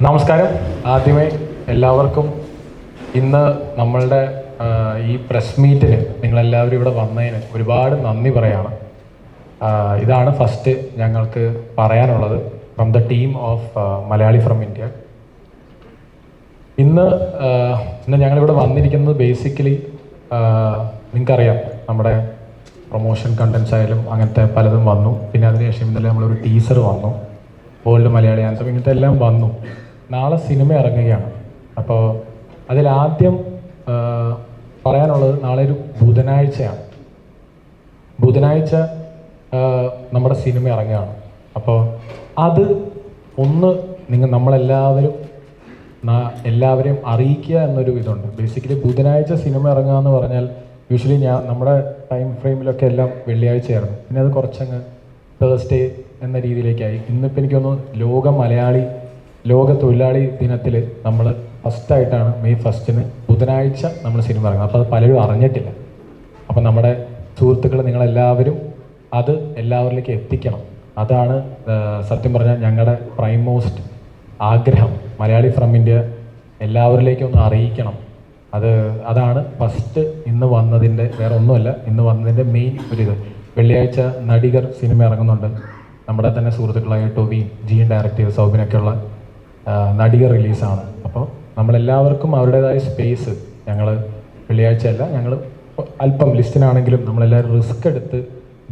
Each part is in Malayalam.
നമസ്കാരം. ആദ്യമേ എല്ലാവർക്കും ഇന്ന് നമ്മളുടെ ഈ പ്രസ് മീറ്റിന് നിങ്ങളെല്ലാവരും ഇവിടെ വന്നതിന് ഒരുപാട് നന്ദി പറയാണ്. ഇതാണ് ഫസ്റ്റ് ഞങ്ങൾക്ക് പറയാനുള്ളത് from the team of Malayali from India. ഇന്ന് ഞങ്ങളിവിടെ വന്നിരിക്കുന്നത് ബേസിക്കലി നിങ്ങൾക്കറിയാം, നമ്മുടെ പ്രൊമോഷൻ കണ്ടൻസ് ആയാലും അങ്ങനത്തെ പലതും വന്നു. പിന്നെ അതിനുശേഷം ഇന്നലെ നമ്മളൊരു ടീസർ വന്നു, ഓൾഡ് മലയാളി ആൻസം, ഇങ്ങനത്തെ എല്ലാം വന്നു. നാളെ സിനിമ ഇറങ്ങുകയാണ്. അപ്പോൾ അതിലാദ്യം പറയാനുള്ളത്, നാളെ ഒരു ബുധനാഴ്ചയാണ്. ബുധനാഴ്ച നമ്മുടെ സിനിമ ഇറങ്ങുകയാണ്. അപ്പോൾ അത് ഒന്ന് എല്ലാവരെയും അറിയിക്കുക എന്നൊരു ഇതുണ്ട്. ബേസിക്കലി ബുധനാഴ്ച സിനിമ ഇറങ്ങുക എന്ന് പറഞ്ഞാൽ യൂഷ്വലി നമ്മുടെ ടൈം ഫ്രെയിമിലൊക്കെ എല്ലാം വെള്ളിയാഴ്ചയായിരുന്നു. പിന്നെ അത് കുറച്ചങ്ങ് തേഴ്സ്ഡേ എന്ന രീതിയിലേക്കായി. ഇന്നിപ്പോൾ എനിക്ക് തോന്നുന്നു ലോക തൊഴിലാളി ദിനത്തിൽ നമ്മൾ ഫസ്റ്റായിട്ടാണ് മെയ് 1 ബുധനാഴ്ച നമ്മൾ സിനിമ ഇറങ്ങുന്നത്. അപ്പോൾ അത് പലരും അറിഞ്ഞിട്ടില്ല. അപ്പോൾ നമ്മുടെ സുഹൃത്തുക്കൾ നിങ്ങളെല്ലാവരും അത് എല്ലാവരിലേക്ക് എത്തിക്കണം. അതാണ് സത്യം പറഞ്ഞാൽ ഞങ്ങളുടെ പ്രൈം മോസ്റ്റ് ആഗ്രഹം. മലയാളി ഫ്രം ഇന്ത്യ എല്ലാവരിലേക്കും ഒന്ന് അറിയിക്കണം. അതാണ് ഫസ്റ്റ് ഇന്ന് വന്നതിൻ്റെ, വേറെ ഒന്നുമല്ല, ഇന്ന് വന്നതിൻ്റെ മെയിൻ ഒരിത്. വെള്ളിയാഴ്ച നടികർ സിനിമ ഇറങ്ങുന്നുണ്ട്. നമ്മുടെ തന്നെ സുഹൃത്തുക്കളായ ടോവിയും ജിയും ഡയറക്ടർ സൗബിനൊക്കെയുള്ള നടികർ റിലീസാണ്. അപ്പോൾ നമ്മളെല്ലാവർക്കും അവരുടേതായ സ്പേസ് ഞങ്ങൾ വെള്ളിയാഴ്ചയല്ല, ഞങ്ങൾ അല്പം ലിസ്റ്റിനാണെങ്കിലും നമ്മളെല്ലാവരും റിസ്ക് എടുത്ത്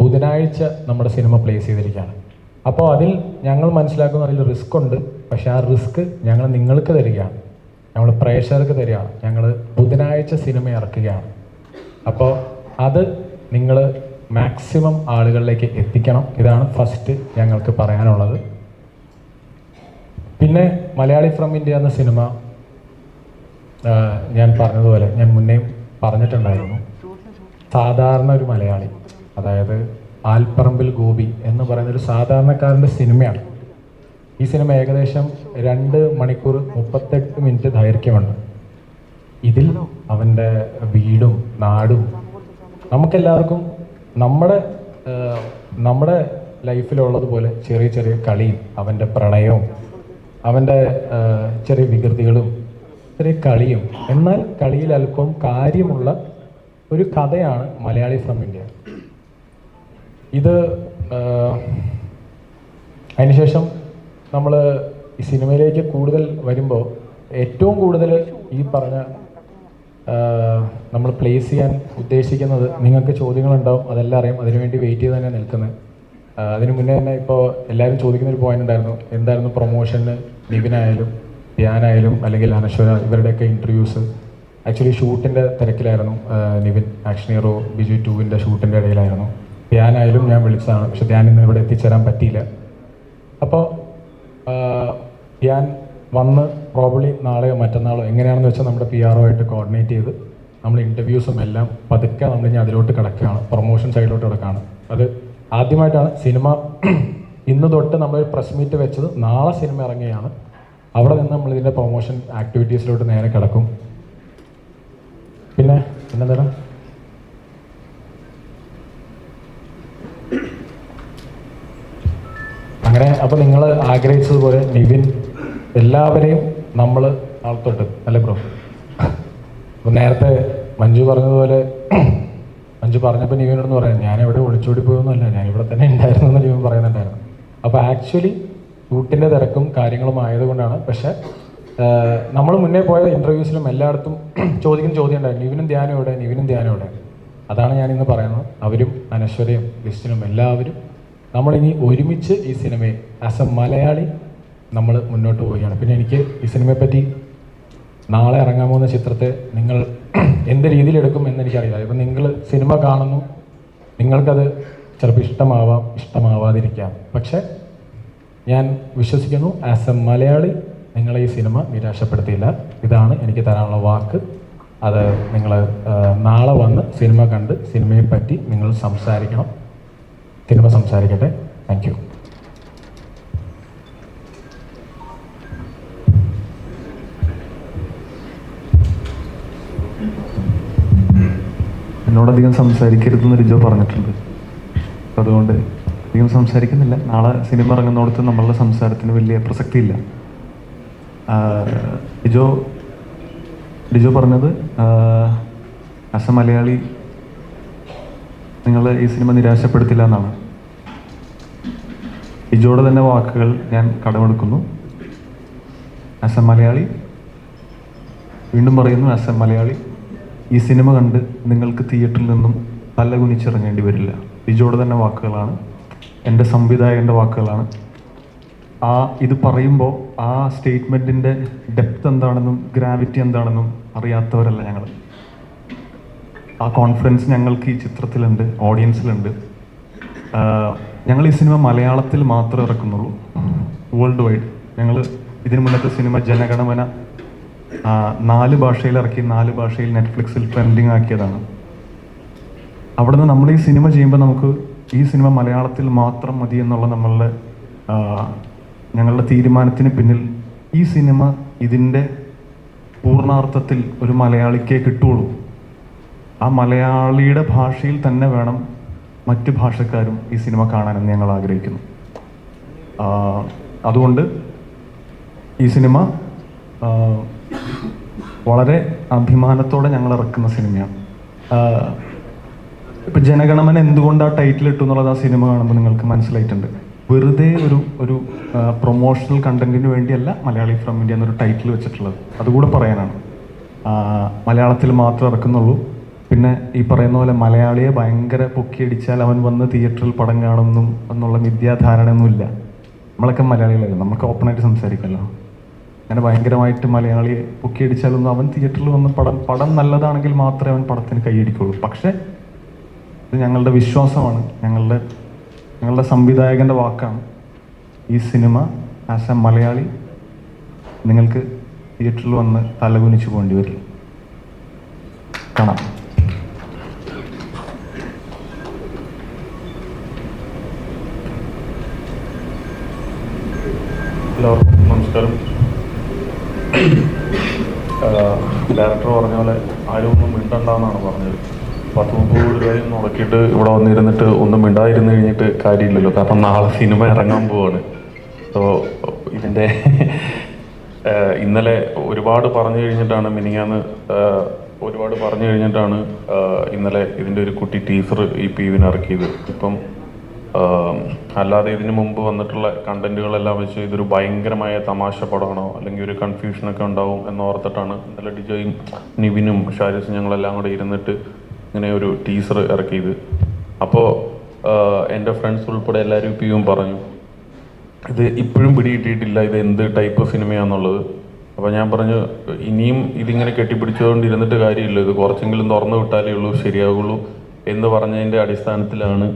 ബുധനാഴ്ച നമ്മുടെ സിനിമ പ്ലേസ് ചെയ്തിരിക്കുകയാണ്. അപ്പോൾ അതിൽ ഞങ്ങൾ മനസ്സിലാക്കുന്ന അതിൽ റിസ്ക് ഉണ്ട്. പക്ഷേ ആ റിസ്ക് ഞങ്ങൾ നിങ്ങൾക്ക് തരികയാണ്, നമ്മൾ പ്രേക്ഷകർക്ക് തരികയാണ്. ഞങ്ങൾ ബുധനാഴ്ച സിനിമ ഇറക്കുകയാണ്. അപ്പോൾ അത് നിങ്ങൾ മാക്സിമം ആളുകളിലേക്ക് എത്തിക്കണം. ഇതാണ് ഫസ്റ്റ് ഞങ്ങൾക്ക് പറയാനുള്ളത്. പിന്നെ മലയാളി ഫ്രം ഇന്ത്യ എന്ന സിനിമ ഞാൻ പറഞ്ഞതുപോലെ, ഞാൻ മുന്നേയും പറഞ്ഞിട്ടുണ്ടായിരുന്നു, സാധാരണ ഒരു മലയാളി, അതായത് ആൽപ്പറമ്പിൽ ഗോപി എന്ന് പറയുന്നൊരു സാധാരണക്കാരൻ്റെ സിനിമയാണ്. ഈ സിനിമ ഏകദേശം 2 മണിക്കൂർ 38 മിനിറ്റ് ദൈർഘ്യമുണ്ട്. ഇതിൽ അവൻ്റെ വീടും നാടും നമുക്കെല്ലാവർക്കും നമ്മുടെ ലൈഫിലുള്ളതുപോലെ ചെറിയ ചെറിയ കളിയും അവൻ്റെ പ്രണയവും അവൻ്റെ ചെറിയ വികൃതികളും ചെറിയ കളിയും, എന്നാൽ കളിയിൽ അല്പം കാര്യമുള്ള ഒരു കഥയാണ് മലയാളി ഫ്രം ഇന്ത്യ. ഇത് അതിനുശേഷം നമ്മൾ ഈ സിനിമയിലേക്ക് കൂടുതൽ വരുമ്പോൾ ഏറ്റവും കൂടുതൽ ഈ പറഞ്ഞ നമ്മൾ പ്ലേസ് ചെയ്യാൻ ഉദ്ദേശിക്കുന്നത്, നിങ്ങൾക്ക് ചോദ്യങ്ങളുണ്ടാവും, അതെല്ലാം അറിയാം, അതിനുവേണ്ടി വെയിറ്റ് ചെയ്ത് തന്നെ നിൽക്കുന്നത്. അതിന് മുന്നേ തന്നെ ഇപ്പോൾ എല്ലാവരും ചോദിക്കുന്നൊരു പോയിന്റ് ഉണ്ടായിരുന്നു, എന്തായിരുന്നു പ്രൊമോഷന് നിവിനായാലും ധ്യാനായാലും അല്ലെങ്കിൽ അനശ്വര ഇവരുടെയൊക്കെ ഇൻ്റർവ്യൂസ്. ആക്ച്വലി ഷൂട്ടിൻ്റെ തിരക്കിലായിരുന്നു നിവിൻ. ആക്ഷൻ ഹീറോ ബിജു 2 ഷൂട്ടിൻ്റെ ഇടയിലായിരുന്നു. ധ്യാനായാലും ഞാൻ വിളിച്ചതാണ്, പക്ഷെ ധ്യാൻ ഇന്ന് ഇവിടെ എത്തിച്ചേരാൻ പറ്റിയില്ല. അപ്പോൾ ധ്യാൻ വന്ന് പ്രോബ്ലി നാളെയോ മറ്റന്നാളോ എങ്ങനെയാണെന്ന് വെച്ചാൽ നമ്മുടെ PR ആയിട്ട് കോർഡിനേറ്റ് ചെയ്ത് നമ്മൾ ഇൻ്റർവ്യൂസും എല്ലാം പതുക്കെ നമ്മളിനി അതിലോട്ട് കിടക്കുകയാണ്, പ്രൊമോഷൻ സൈഡിലോട്ട് കിടക്കുകയാണ്. അത് ആദ്യമായിട്ടാണ് സിനിമ ഇന്ന് തൊട്ട് നമ്മൾ പ്രസ് മീറ്റ് വെച്ചത്. നാളെ സിനിമ ഇറങ്ങുകയാണ്. അവിടെ നിന്ന് നമ്മൾ ഇതിൻ്റെ പ്രൊമോഷൻ ആക്ടിവിറ്റീസിലോട്ട് നേരെ കിടക്കും. പിന്നെ പിന്നെന്താ അങ്ങനെ. അപ്പോൾ നിങ്ങൾ ആഗ്രഹിച്ചതുപോലെ നിവിൻ എല്ലാവരെയും നമ്മൾ നാളെ അല്ലേ ബ്രോ? അപ്പോൾ നേരത്തെ മഞ്ജു പറഞ്ഞതുപോലെ, മഞ്ജു പറഞ്ഞപ്പോൾ നിവിനോടെന്ന് പറയാം, ഞാനെവിടെ ഒളിച്ചോടി പോയൊന്നുമല്ല, ഞാനിവിടെ തന്നെ ഉണ്ടായിരുന്നു എന്ന് നിവിൻ പറയുന്നുണ്ടായിരുന്നു. അപ്പോൾ ആക്ച്വലി ഷൂട്ടിൻ്റെ തിരക്കും കാര്യങ്ങളും ആയതുകൊണ്ടാണ്. പക്ഷേ നമ്മൾ മുന്നേ പോയ ഇൻ്റർവ്യൂസിലും എല്ലായിടത്തും ചോദിക്കുന്ന ചോദ്യം ഉണ്ടായിരുന്നു, നിവിനും ധ്യാനും എവിടെ? അതാണ് ഞാനിന്ന് പറയുന്നത്. അവരും അനശ്വരയും ലിസ്റ്റിനും എല്ലാവരും നമ്മളിനി ഒരുമിച്ച് ഈ സിനിമയെ ആസ് എ മലയാളി നമ്മൾ മുന്നോട്ട് പോവുകയാണ്. പിന്നെ എനിക്ക് ഈ സിനിമയെപ്പറ്റി നാളെ ഇറങ്ങാൻ പോകുന്ന ചിത്രത്തെ നിങ്ങൾ എന്ത് രീതിയിൽ എടുക്കും എന്ന് എനിക്കറിയില്ല. ഇപ്പം നിങ്ങൾ സിനിമ കാണുന്നു, നിങ്ങൾക്കത് ചിലപ്പോൾ ഇഷ്ടമാവാതിരിക്കാം. പക്ഷെ ഞാൻ വിശ്വസിക്കുന്നു ആസ് എ മലയാളി നിങ്ങളെ ഈ സിനിമ നിരാശപ്പെടുത്തിയില്ല. ഇതാണ് എനിക്ക് തരാനുള്ള വാക്ക്. അത് നിങ്ങൾ നാളെ വന്ന് സിനിമ കണ്ട് സിനിമയെ പറ്റി നിങ്ങൾ സംസാരിക്കണം. സിനിമ സംസാരിക്കട്ടെ. Thank you. എന്നോടധികം സംസാരിക്കരുതെന്ന് റിജോ പറഞ്ഞിട്ടുണ്ട്. അതുകൊണ്ട് അധികം സംസാരിക്കുന്നില്ല. നാളെ സിനിമ ഇറങ്ങുന്നിടത്ത് നമ്മളുടെ സംസാരത്തിന് വലിയ പ്രസക്തിയില്ല. ഡിജോ പറഞ്ഞത് ആസ് എ മലയാളി നിങ്ങൾ ഈ സിനിമ നിരാശപ്പെടുത്തില്ല എന്നാണ്. ഡിജോയുടെ തന്നെ വാക്കുകൾ ഞാൻ കടമെടുക്കുന്നു. ആസ് എ മലയാളി, വീണ്ടും പറയുന്നു, ആസ് എ മലയാളി ഈ സിനിമ കണ്ട് നിങ്ങൾക്ക് തിയേറ്ററിൽ നിന്നും തല കുനിച്ചിറങ്ങേണ്ടി വരില്ല. ഡിജോയുടെ തന്നെ വാക്കുകളാണ്, എൻ്റെ സംവിധായകൻ്റെ വാക്കുകളാണ്. ഇത് പറയുമ്പോൾ ആ സ്റ്റേറ്റ്മെൻറ്റിൻ്റെ ഡെപ്ത് എന്താണെന്നും ഗ്രാവിറ്റി എന്താണെന്നും അറിയാത്തവരല്ല ഞങ്ങൾ. ആ കോൺഫിഡൻസ് ഞങ്ങൾക്ക് ഈ ചിത്രത്തിലുണ്ട്, ഓഡിയൻസിലുണ്ട്. ഞങ്ങൾ ഈ സിനിമ മലയാളത്തിൽ മാത്രമേ ഇറക്കുന്നുള്ളൂ, വേൾഡ് വൈഡ്. ഞങ്ങൾ ഇതിനു മുന്നത്തെ സിനിമ ജനഗണമന 4 ഭാഷയിൽ ഇറക്കി, 4 ഭാഷയിൽ നെറ്റ്ഫ്ലിക്സിൽ ട്രെൻഡിങ് ആക്കിയതാണ്. അവിടുന്ന് നമ്മൾ ഈ സിനിമ ചെയ്യുമ്പോൾ നമുക്ക് ഈ സിനിമ മലയാളത്തിൽ മാത്രം മതി എന്നുള്ള ഞങ്ങളുടെ തീരുമാനത്തിന് പിന്നിൽ ഈ സിനിമ ഇതിൻ്റെ പൂർണ്ണാർത്ഥത്തിൽ ഒരു മലയാളിക്കേ കിട്ടുള്ളൂ. ആ മലയാളിയുടെ ഭാഷയിൽ തന്നെ വേണം മറ്റ് ഭാഷക്കാരും ഈ സിനിമ കാണാനെന്ന് ഞങ്ങൾ ആഗ്രഹിക്കുന്നു. അതുകൊണ്ട് ഈ സിനിമ വളരെ അഭിമാനത്തോടെ ഞങ്ങൾ ഇറക്കുന്ന സിനിമയാണ്. ഇപ്പം ജനഗണമന എന്തുകൊണ്ട് ആ ടൈറ്റിൽ ഇട്ടു എന്നുള്ളത് ആ സിനിമ കാണുമ്പോൾ നിങ്ങൾക്ക് മനസ്സിലായിട്ടുണ്ട്. വെറുതെ ഒരു പ്രൊമോഷണൽ കണ്ടന്റിന് വേണ്ടിയല്ല മലയാളി ഫ്രം ഇന്ത്യ എന്നൊരു ടൈറ്റിൽ വെച്ചിട്ടുള്ളത്. അതുകൂടെ പറയാനാണ്. മലയാളത്തിൽ മാത്രമേ ഇറക്കുന്നുള്ളൂ. പിന്നെ ഈ പറയുന്ന പോലെ മലയാളിയെ ഭയങ്കര പൊക്കിയടിച്ചാൽ അവൻ വന്ന് തിയേറ്ററിൽ പടം കാണുന്നു എന്നുള്ള മിഥ്യാധാരണയൊന്നുമില്ല. നമ്മളൊക്കെ മലയാളികളായിരുന്നു, നമുക്ക് ഓപ്പണായിട്ട് സംസാരിക്കാമല്ലോ. അങ്ങനെ ഭയങ്കരമായിട്ട് മലയാളിയെ പൊക്കിയടിച്ചാലൊന്നും അവൻ തിയേറ്ററിൽ വന്ന് പടം നല്ലതാണെങ്കിൽ മാത്രമേ അവൻ പടത്തിന് കൈയടിക്കുള്ളൂ. പക്ഷേ ഇത് ഞങ്ങളുടെ വിശ്വാസമാണ്, ഞങ്ങളുടെ സംവിധായകൻ്റെ വാക്കാണ്. ഈ സിനിമ ആസ് എ മലയാളി നിങ്ങൾക്ക് തിയേറ്ററിൽ വന്ന് തലകുനിച്ച് പോകേണ്ടി വരില്ല. കാണാം. എല്ലാവർക്കും നമസ്കാരം. ഡയറക്ടർ പറഞ്ഞ പോലെ ആരും ഒന്നും മിണ്ടണ്ടെന്നാണ് പറഞ്ഞത്. 10-30 കോടി രൂപയും മുടക്കിയിട്ട് ഇവിടെ വന്നിരുന്നിട്ട് ഒന്നും മിണ്ടായിരുന്നു കഴിഞ്ഞിട്ട് കാര്യമില്ലല്ലോ. കാരണം നാളെ സിനിമ ഇറങ്ങാൻ പോവാണ്. സോ ഇതിൻ്റെ ഇന്നലെ ഒരുപാട് പറഞ്ഞു കഴിഞ്ഞിട്ടാണ് ഇന്നലെ ഇതിൻ്റെ ഒരു കുട്ടി ടീസർ ഈ PVന് ഇറക്കിയത്. ഇപ്പം അല്ലാതെ ഇതിനു മുമ്പ് വന്നിട്ടുള്ള കണ്ടന്റുകളെല്ലാം വെച്ച് ഇതൊരു ഭയങ്കരമായ തമാശ പടമാണോ അല്ലെങ്കിൽ ഒരു കൺഫ്യൂഷനൊക്കെ ഉണ്ടാവും എന്നോർത്തിട്ടാണ് ഇന്നലെ ഡിജോയും നിവിനും ഷാരിസും ഞങ്ങളെല്ലാം കൂടെ ഇരുന്നിട്ട് ഇങ്ങനെ ഒരു ടീസർ ഇറക്കിയത്. അപ്പോൾ എൻ്റെ ഫ്രണ്ട്സ് ഉൾപ്പെടെ എല്ലാവരും PVയും പറഞ്ഞു ഇത് ഇപ്പോഴും പിടികിട്ടിയിട്ടില്ല, ഇത് എന്ത് ടൈപ്പ് സിനിമയാണെന്നുള്ളത്. അപ്പോൾ ഞാൻ പറഞ്ഞു ഇനിയും ഇതിങ്ങനെ കെട്ടിപ്പിടിച്ചുകൊണ്ടിരുന്നിട്ട് കാര്യമില്ല, ഇത് കുറച്ചെങ്കിലും തുറന്നു വിട്ടാലേ ഉള്ളൂ ശരിയാവുള്ളൂ എന്ന് പറഞ്ഞതിൻ്റെ അടിസ്ഥാനത്തിലാണ്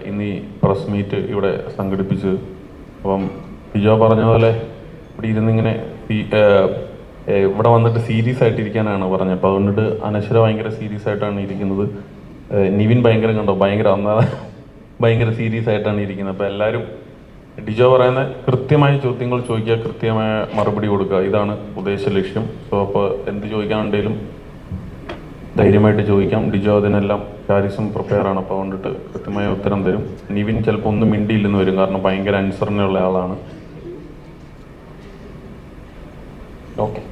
ഇന്ന് ഈ പ്രസ് മീറ്റ് ഇവിടെ സംഘടിപ്പിച്ചത്. അപ്പം ഡിജോ പറഞ്ഞ പോലെ ഇവിടെ ഇരുന്നിങ്ങനെ ഇവിടെ വന്നിട്ട് സീരിയസ് ആയിട്ടിരിക്കാനാണ് പറഞ്ഞത്. അപ്പോൾ അതുകൊണ്ടിട്ട് അനശ്വര ഭയങ്കര സീരിയസ് ആയിട്ടാണ് ഇരിക്കുന്നത്. നിവിൻ ഭയങ്കര സീരിയസ് ആയിട്ടാണ് ഇരിക്കുന്നത്. അപ്പോൾ എല്ലാവരും ഡിജോ പറയുന്ന കൃത്യമായ ചോദ്യങ്ങൾ ചോദിക്കുക, കൃത്യമായ മറുപടി കൊടുക്കുക, ഇതാണ് ഉദ്ദേശ ലക്ഷ്യം. സോ അപ്പോൾ എന്ത് ചോദിക്കാനുണ്ടെങ്കിലും ധൈര്യമായിട്ട് ചോദിക്കാം. ഡിജോ അതിനെല്ലാം ഷാരിസും പ്രിപ്പയറാണ്. അപ്പോൾ അതുകൊണ്ടിട്ട് കൃത്യമായ ഉത്തരം തരും. നിവിൻ ചിലപ്പോൾ ഒന്നും മിണ്ടിയില്ലെന്ന് വരും, കാരണം ഭയങ്കര അനുസരണയുള്ള ആളാണ്. ഓക്കെ,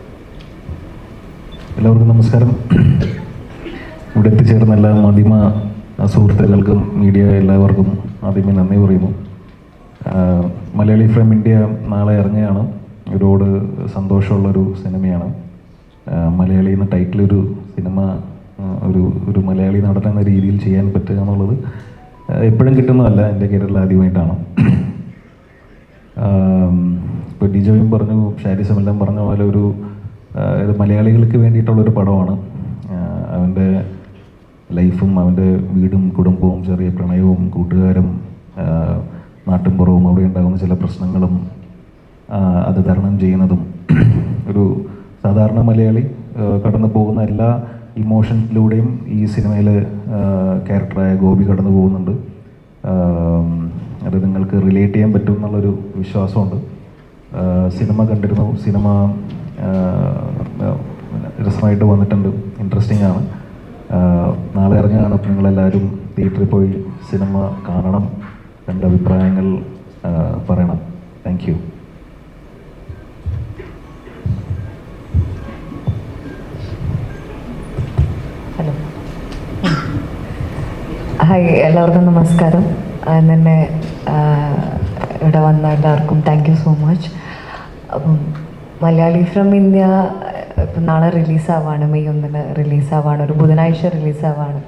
എല്ലാവർക്കും നമസ്കാരം. ഇവിടെ എത്തിച്ചേർന്ന എല്ലാ മാധ്യമ സുഹൃത്തുക്കൾക്കും മീഡിയ എല്ലാവർക്കും ആദ്യമേ നന്ദി പറയുന്നു. മലയാളി ഫ്രം ഇന്ത്യ നാളെ ഇറങ്ങുകയാണ്. ഒരുപാട് സന്തോഷമുള്ളൊരു സിനിമയാണ്. മലയാളി എന്ന ടൈറ്റിലൊരു സിനിമ ഒരു മലയാളി നടൻ എന്ന രീതിയിൽ ചെയ്യാൻ പറ്റുക എന്നുള്ളത് എപ്പോഴും കിട്ടുന്നതല്ല. എൻ്റെ കരിയറിൽ ആദ്യമായിട്ടാണ്. ഇപ്പോൾ ഡിജോയും പറഞ്ഞു, ഷാരിസും എല്ലാം പറഞ്ഞ പോലെ ഇത് മലയാളികൾക്ക് വേണ്ടിയിട്ടുള്ളൊരു പടമാണ്. അവൻ്റെ ലൈഫും അവൻ്റെ വീടും കുടുംബവും ചെറിയ പ്രണയവും കൂട്ടുകാരും നാട്ടിൻപുറവും അവിടെ ഉണ്ടാകുന്ന ചില പ്രശ്നങ്ങളും അത് തരണം ചെയ്യുന്നതും ഒരു സാധാരണ മലയാളി കടന്നു പോകുന്ന എല്ലാ ഇമോഷൻസിലൂടെയും ഈ സിനിമയിൽ ക്യാരക്ടറായ ഗോപി കടന്നു പോകുന്നുണ്ട്. അത് നിങ്ങൾക്ക് റിലേറ്റ് ചെയ്യാൻ പറ്റും എന്നുള്ളൊരു വിശ്വാസമുണ്ട്. സിനിമ കണ്ടിരുന്നു. സിനിമ രസമായിട്ട് വന്നിട്ടുണ്ട്, ഇൻട്രസ്റ്റിംഗ് ആണ്. നാളെ ഇറങ്ങുകയാണ്. അപ്പോൾ നിങ്ങളെല്ലാവരും തിയേറ്ററിൽ പോയി സിനിമ കാണണം, എൻ്റെ അഭിപ്രായങ്ങൾ പറയണം. Thank you. ഹായ്, എല്ലാവർക്കും നമസ്കാരം. തന്നെ ഇവിടെ വന്ന എല്ലാവർക്കും താങ്ക് യു സോ മച്ച്. അപ്പം മലയാളി ഫ്രം ഇന്ത്യ ഇപ്പം നാളെ റിലീസാവാണ്, മെയ് 1 റിലീസാവാണ്, ഒരു ബുധനാഴ്ച റിലീസാവാണ്.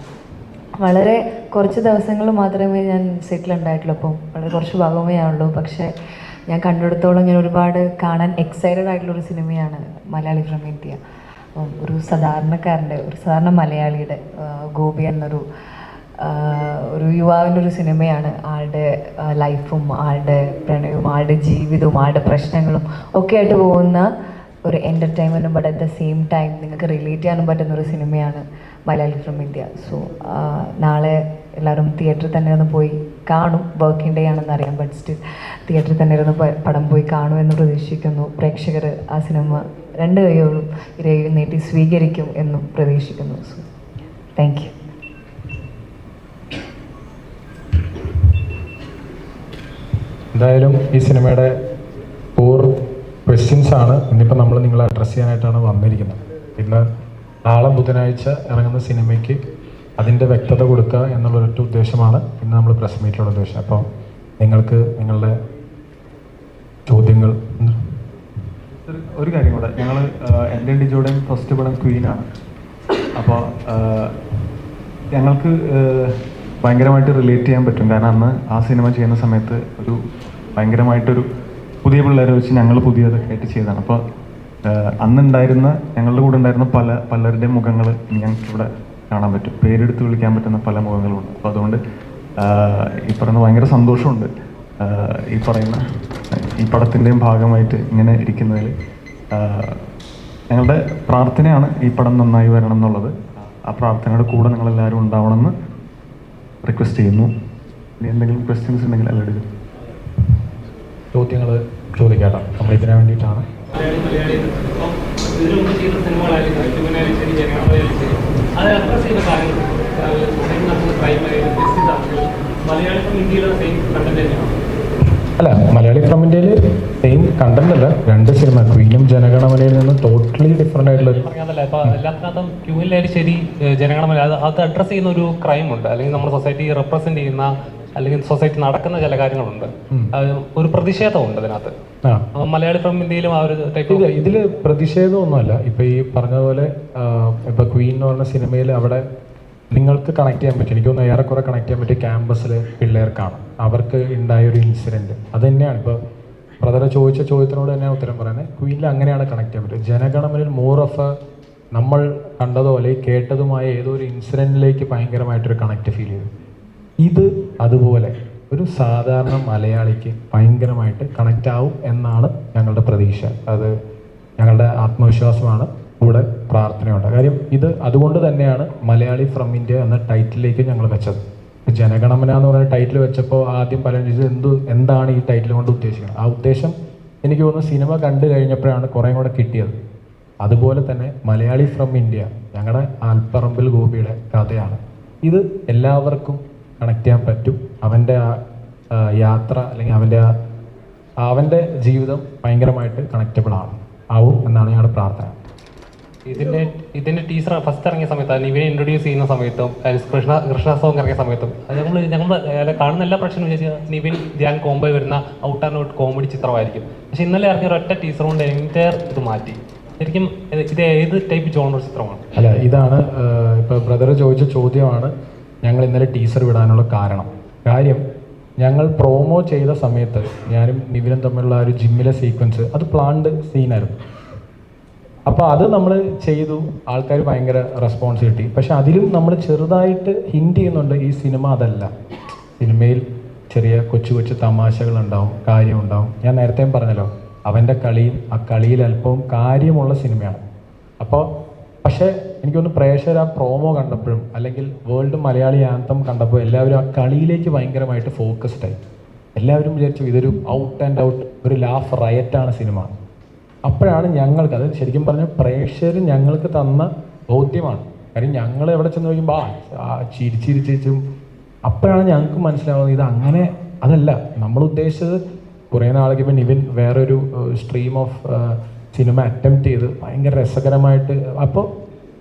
വളരെ കുറച്ച് ദിവസങ്ങൾ മാത്രമേ ഞാൻ സെറ്റിലുണ്ടായിട്ടുള്ളൂ, അപ്പം വളരെ കുറച്ച് ഭാഗമേ ആവുള്ളൂ. പക്ഷേ ഞാൻ കണ്ടെടുത്തോളം ഞാൻ ഒരുപാട് കാണാൻ എക്സൈറ്റഡ് ആയിട്ടുള്ളൊരു സിനിമയാണ് മലയാളി ഫ്രം ഇന്ത്യ. ഒരു സാധാരണക്കാരൻ്റെ, ഒരു സാധാരണ മലയാളിയുടെ ഗോപി എന്നൊരു യുവാവിൻ്റെ ഒരു സിനിമയാണ്. ആളുടെ ലൈഫും ആളുടെ പ്രണയവും ആളുടെ ജീവിതവും ആളുടെ പ്രശ്നങ്ങളും ഒക്കെ ആയിട്ട് പോകുന്ന ഒരു എൻ്റർടൈൻമെൻറ്റും, but at the same time നിങ്ങൾക്ക് റിലേറ്റ് ചെയ്യാനും പറ്റുന്ന ഒരു സിനിമയാണ് മലയാളി ഫ്രം ഇന്ത്യ. സോ നാളെ എല്ലാവരും തിയേറ്ററിൽ തന്നെ ഒന്ന് പോയി കാണും. വർക്കിംഗ് ഡേ ആണെന്ന് അറിയാം, ബട്ട് സ്റ്റിൽ തിയേറ്ററിൽ തന്നെ ഇരുന്ന് പടം പോയി കാണുമെന്ന് പ്രതീക്ഷിക്കുന്നു. പ്രേക്ഷകർ ആ സിനിമ 2 കൈയോടും ഇരയിൽ നീട്ടി സ്വീകരിക്കും എന്നും പ്രതീക്ഷിക്കുന്നു. So thank you. എന്തായാലും ഈ സിനിമയുടെ 4 ക്വസ്റ്റ്യൻസ് ആണ് ഇന്നിപ്പോൾ നമ്മൾ നിങ്ങളെ അഡ്രസ്സ് ചെയ്യാനായിട്ടാണ് വന്നിരിക്കുന്നത്. ഇന്ന് നാളെ ബുധനാഴ്ച ഇറങ്ങുന്ന സിനിമയ്ക്ക് അതിൻ്റെ വ്യക്തത കൊടുക്കുക എന്നുള്ളൊരൊറ്റ ഉദ്ദേശമാണ് ഇന്ന് നമ്മൾ പ്രസ് മീറ്റിലുള്ള ഉദ്ദേശം. അപ്പോൾ നിങ്ങൾക്ക് നിങ്ങളുടെ ചോദ്യങ്ങൾ. ഒരു കാര്യം കൂടെ, ഞങ്ങൾ എൻ്റെ ഡിജോയുടെയും ഫസ്റ്റ് പടം ക്വീനാണ്. അപ്പോൾ ഞങ്ങൾക്ക് ഭയങ്കരമായിട്ട് റിലേറ്റ് ചെയ്യാൻ പറ്റും. കാരണം അന്ന് ആ സിനിമ ചെയ്യുന്ന സമയത്ത് ഒരു ഭയങ്കരമായിട്ടൊരു പുതിയ പിള്ളേരെ വെച്ച് ഞങ്ങൾ പുതിയതൊക്കെ ആയിട്ട് ചെയ്തതാണ്. അപ്പോൾ അന്നുണ്ടായിരുന്ന ഞങ്ങളുടെ കൂടെ ഉണ്ടായിരുന്ന പലരുടെയും മുഖങ്ങൾ ഞങ്ങൾക്കിവിടെ കാണാൻ പറ്റും. പേരെടുത്ത് വിളിക്കാൻ പറ്റുന്ന പല മുഖങ്ങളുണ്ട്. അപ്പോൾ അതുകൊണ്ട് ഈ പറയുന്ന ഭയങ്കര സന്തോഷമുണ്ട് ഈ പറയുന്ന ഈ പടത്തിൻ്റെയും ഭാഗമായിട്ട് ഇങ്ങനെ ഇരിക്കുന്നതിൽ. ഞങ്ങളുടെ പ്രാർത്ഥനയാണ് ഈ പടം നന്നായി വരണം എന്നുള്ളത്. ആ പ്രാർത്ഥനയുടെ കൂടെ നിങ്ങളെല്ലാവരും ഉണ്ടാവണമെന്ന് റിക്വസ്റ്റ് ചെയ്യുന്നു. ഇനി എന്തെങ്കിലും ക്വസ്റ്റ്യൻസ് ഉണ്ടെങ്കിൽ എല്ലാവരും ചോദ്യങ്ങൾ ചോദിക്കാട്ടോ, നമ്മൾ ഇതിനു വേണ്ടിയിട്ടാണ്. അല്ല, മലയാളി ഫ്രം ഇന്ത്യയിൽ സെയിം കണ്ടന്റ് അല്ല, 2 സിനിമ. ക്വീനും ജനഗണമനയിൽ നിന്ന് ടോട്ടലി ഡിഫറെൻ്റ് ആയിട്ടുള്ളൊരു. ഇപ്പോൾ എല്ലാത്തിനകത്തും ക്യൂവിലായാലും ശരി, ജനഗണമന അത് അഡ്രസ്സ് ചെയ്യുന്ന ഒരു ക്രൈമുണ്ട്, അല്ലെങ്കിൽ നമ്മുടെ സൊസൈറ്റി റെപ്രസെന്റ് ചെയ്യുന്ന അല്ലെങ്കിൽ സൊസൈറ്റി നടക്കുന്ന ചില കാര്യങ്ങളുണ്ട്. ഒരു പ്രതിഷേധമുണ്ട് അതിനകത്ത്. മലയാളി ഫ്രം ഇന്ത്യയിലും ആ ഒരു ടൈപ്പ്. ഇതിൽ പ്രതിഷേധമൊന്നുമല്ല. ഇപ്പം ഈ പറഞ്ഞതുപോലെ ഇപ്പം ക്വീൻ എന്ന് പറഞ്ഞ സിനിമയിൽ അവിടെ നിങ്ങൾക്ക് കണക്ട് ചെയ്യാൻ പറ്റും. എനിക്കൊന്ന് ഏറെക്കുറെ കണക്ട് ചെയ്യാൻ പറ്റിയ ക്യാമ്പസിൽ പിള്ളേർക്കാണ്. അവർക്ക് ഉണ്ടായൊരു ഇൻസിഡൻറ്റ് അത് തന്നെയാണ്. ഇപ്പോൾ ബ്രദർ ചോദിച്ച ചോദ്യത്തിനോട് തന്നെയാണ് ഉത്തരം പറയുന്നത്. ക്വീനിൽ അങ്ങനെയാണ് കണക്ട് ചെയ്യാൻ പറ്റും. ജനഗണമനിൽ മോർ ഓഫ് നമ്മൾ കണ്ടതോ അല്ലെങ്കിൽ കേട്ടതുമായ ഏതോ ഒരു ഇൻസിഡൻറ്റിലേക്ക് ഭയങ്കരമായിട്ടൊരു കണക്ട് ഫീൽ ചെയ്തു. ഇത് അതുപോലെ ഒരു സാധാരണ മലയാളിക്ക് ഭയങ്കരമായിട്ട് കണക്റ്റ് ആവും എന്നാണ് ഞങ്ങളുടെ പ്രതീക്ഷ. അത് ഞങ്ങളുടെ ആത്മവിശ്വാസമാണ്, കൂടെ പ്രാർത്ഥനയുണ്ട്. കാര്യം ഇത് അതുകൊണ്ട് തന്നെയാണ് മലയാളി ഫ്രം ഇന്ത്യ എന്ന ടൈറ്റിലേക്ക് ഞങ്ങൾ വെച്ചത്. ജനഗണമന എന്ന് പറയുന്ന ടൈറ്റിൽ വെച്ചപ്പോൾ ആദ്യം പലരും ചോദിച്ചത് എന്താണ് ഈ ടൈറ്റിൽ കൊണ്ട് ഉദ്ദേശിക്കുന്നത്. ആ ഉദ്ദേശം എനിക്ക് തോന്നുന്നു സിനിമ കണ്ടു കഴിഞ്ഞപ്പോഴാണ് കുറേ കൂടെ കിട്ടിയത്. അതുപോലെ തന്നെ മലയാളി ഫ്രം ഇന്ത്യ ഞങ്ങളുടെ ആൽപ്പറമ്പിൽ ഗോപിയുടെ കഥയാണ്. ഇത് എല്ലാവർക്കും കണക്ട് ചെയ്യാൻ പറ്റും. അവൻ്റെ ആ യാത്ര അല്ലെങ്കിൽ അവൻ്റെ ജീവിതം ഭയങ്കരമായിട്ട് കണക്റ്റബിൾ ആവും എന്നാണ് ഞങ്ങളുടെ പ്രാർത്ഥന. ഇതിന്റെ ടീച്ചർ ഫസ്റ്റ് ഇറങ്ങിയ സമയത്ത് ഇവനെ ഇൻട്രൊഡ്യൂസ് ചെയ്യുന്ന സമയത്തും കൃഷ്ണ സോങ് ഇറങ്ങിയ സമയത്തും ഞങ്ങൾ കാണുന്ന എല്ലാ പ്രശ്നം വിചാരിച്ചാൽ നിവിൻ ധ്യാൻ കോംബോ വരുന്ന ഔട്ട് ആൻഡ് ഔട്ട് കോമഡി ചിത്രമായിരിക്കും. പക്ഷെ ഇന്നലെ ഇറങ്ങിയ ഒരൊറ്റ ടീച്ചർ കൊണ്ട് എൻ്റയർ ഇത് മാറ്റി. ശരിക്കും ഇത് ഏത് ടൈപ്പ് ജോണർ ചിത്രമാണ്? അല്ല, ഇതാണ് ഇപ്പോൾ ബ്രദർ ചോദിച്ച ചോദ്യമാണ് ഞങ്ങൾ ഇന്നലെ ടീസർ വിടാനുള്ള കാര്യം ഞങ്ങൾ പ്രോമോ ചെയ്ത സമയത്ത് ഞാനും നിവിനും തമ്മിലുള്ള ഒരു ജിമ്മിലെ സീക്വൻസ് അത് പ്ലാൻഡ് സീനായിരുന്നു. അപ്പോൾ അത് നമ്മൾ ചെയ്തു, ആൾക്കാർ ഭയങ്കര റെസ്പോൺസ് കിട്ടി. പക്ഷെ അതിലും നമ്മൾ ചെറുതായിട്ട് ഹിൻറ്റ് ചെയ്യുന്നുണ്ട് ഈ സിനിമ അതല്ല. സിനിമയിൽ ചെറിയ കൊച്ചു കൊച്ചു തമാശകളുണ്ടാവും, കാര്യമുണ്ടാവും. ഞാൻ നേരത്തെയും പറഞ്ഞല്ലോ, അവൻ്റെ കളിയും ആ കളിയിൽ അല്പവും കാര്യമുള്ള സിനിമയാണ്. അപ്പോൾ പക്ഷേ എനിക്കൊന്ന് പ്രേക്ഷകർ ആ പ്രോമോ കണ്ടപ്പോഴും അല്ലെങ്കിൽ വേൾഡ് മലയാളി ആന്തം കണ്ടപ്പോൾ എല്ലാവരും ആ കളിയിലേക്ക് ഭയങ്കരമായിട്ട് ഫോക്കസ്ഡായി. എല്ലാവരും വിചാരിച്ചു ഇതൊരു ഔട്ട് ആൻഡ് ഔട്ട് ഒരു ലാഫ് റയറ്റാണ് സിനിമ. അപ്പോഴാണ് ഞങ്ങൾക്ക് അത് ശരിക്കും പറഞ്ഞാൽ പ്രേക്ഷകർ ഞങ്ങൾക്ക് തന്ന ബോധ്യമാണ്. കാര്യം ഞങ്ങൾ എവിടെ ചെന്ന് നോക്കുമ്പോൾ ചിരിച്ചിരിച്ചും അപ്പോഴാണ് ഞങ്ങൾക്ക് മനസ്സിലാവുന്നത് ഇത് അങ്ങനെ അതല്ല. നമ്മൾ ഉദ്ദേശിച്ചത് കുറേ നാളേക്ക് ഇപ്പം നിവിൻ വേറൊരു സ്ട്രീം ഓഫ് സിനിമ അറ്റംപ്റ്റ് ചെയ്ത് ഭയങ്കര രസകരമായിട്ട് അപ്പോൾ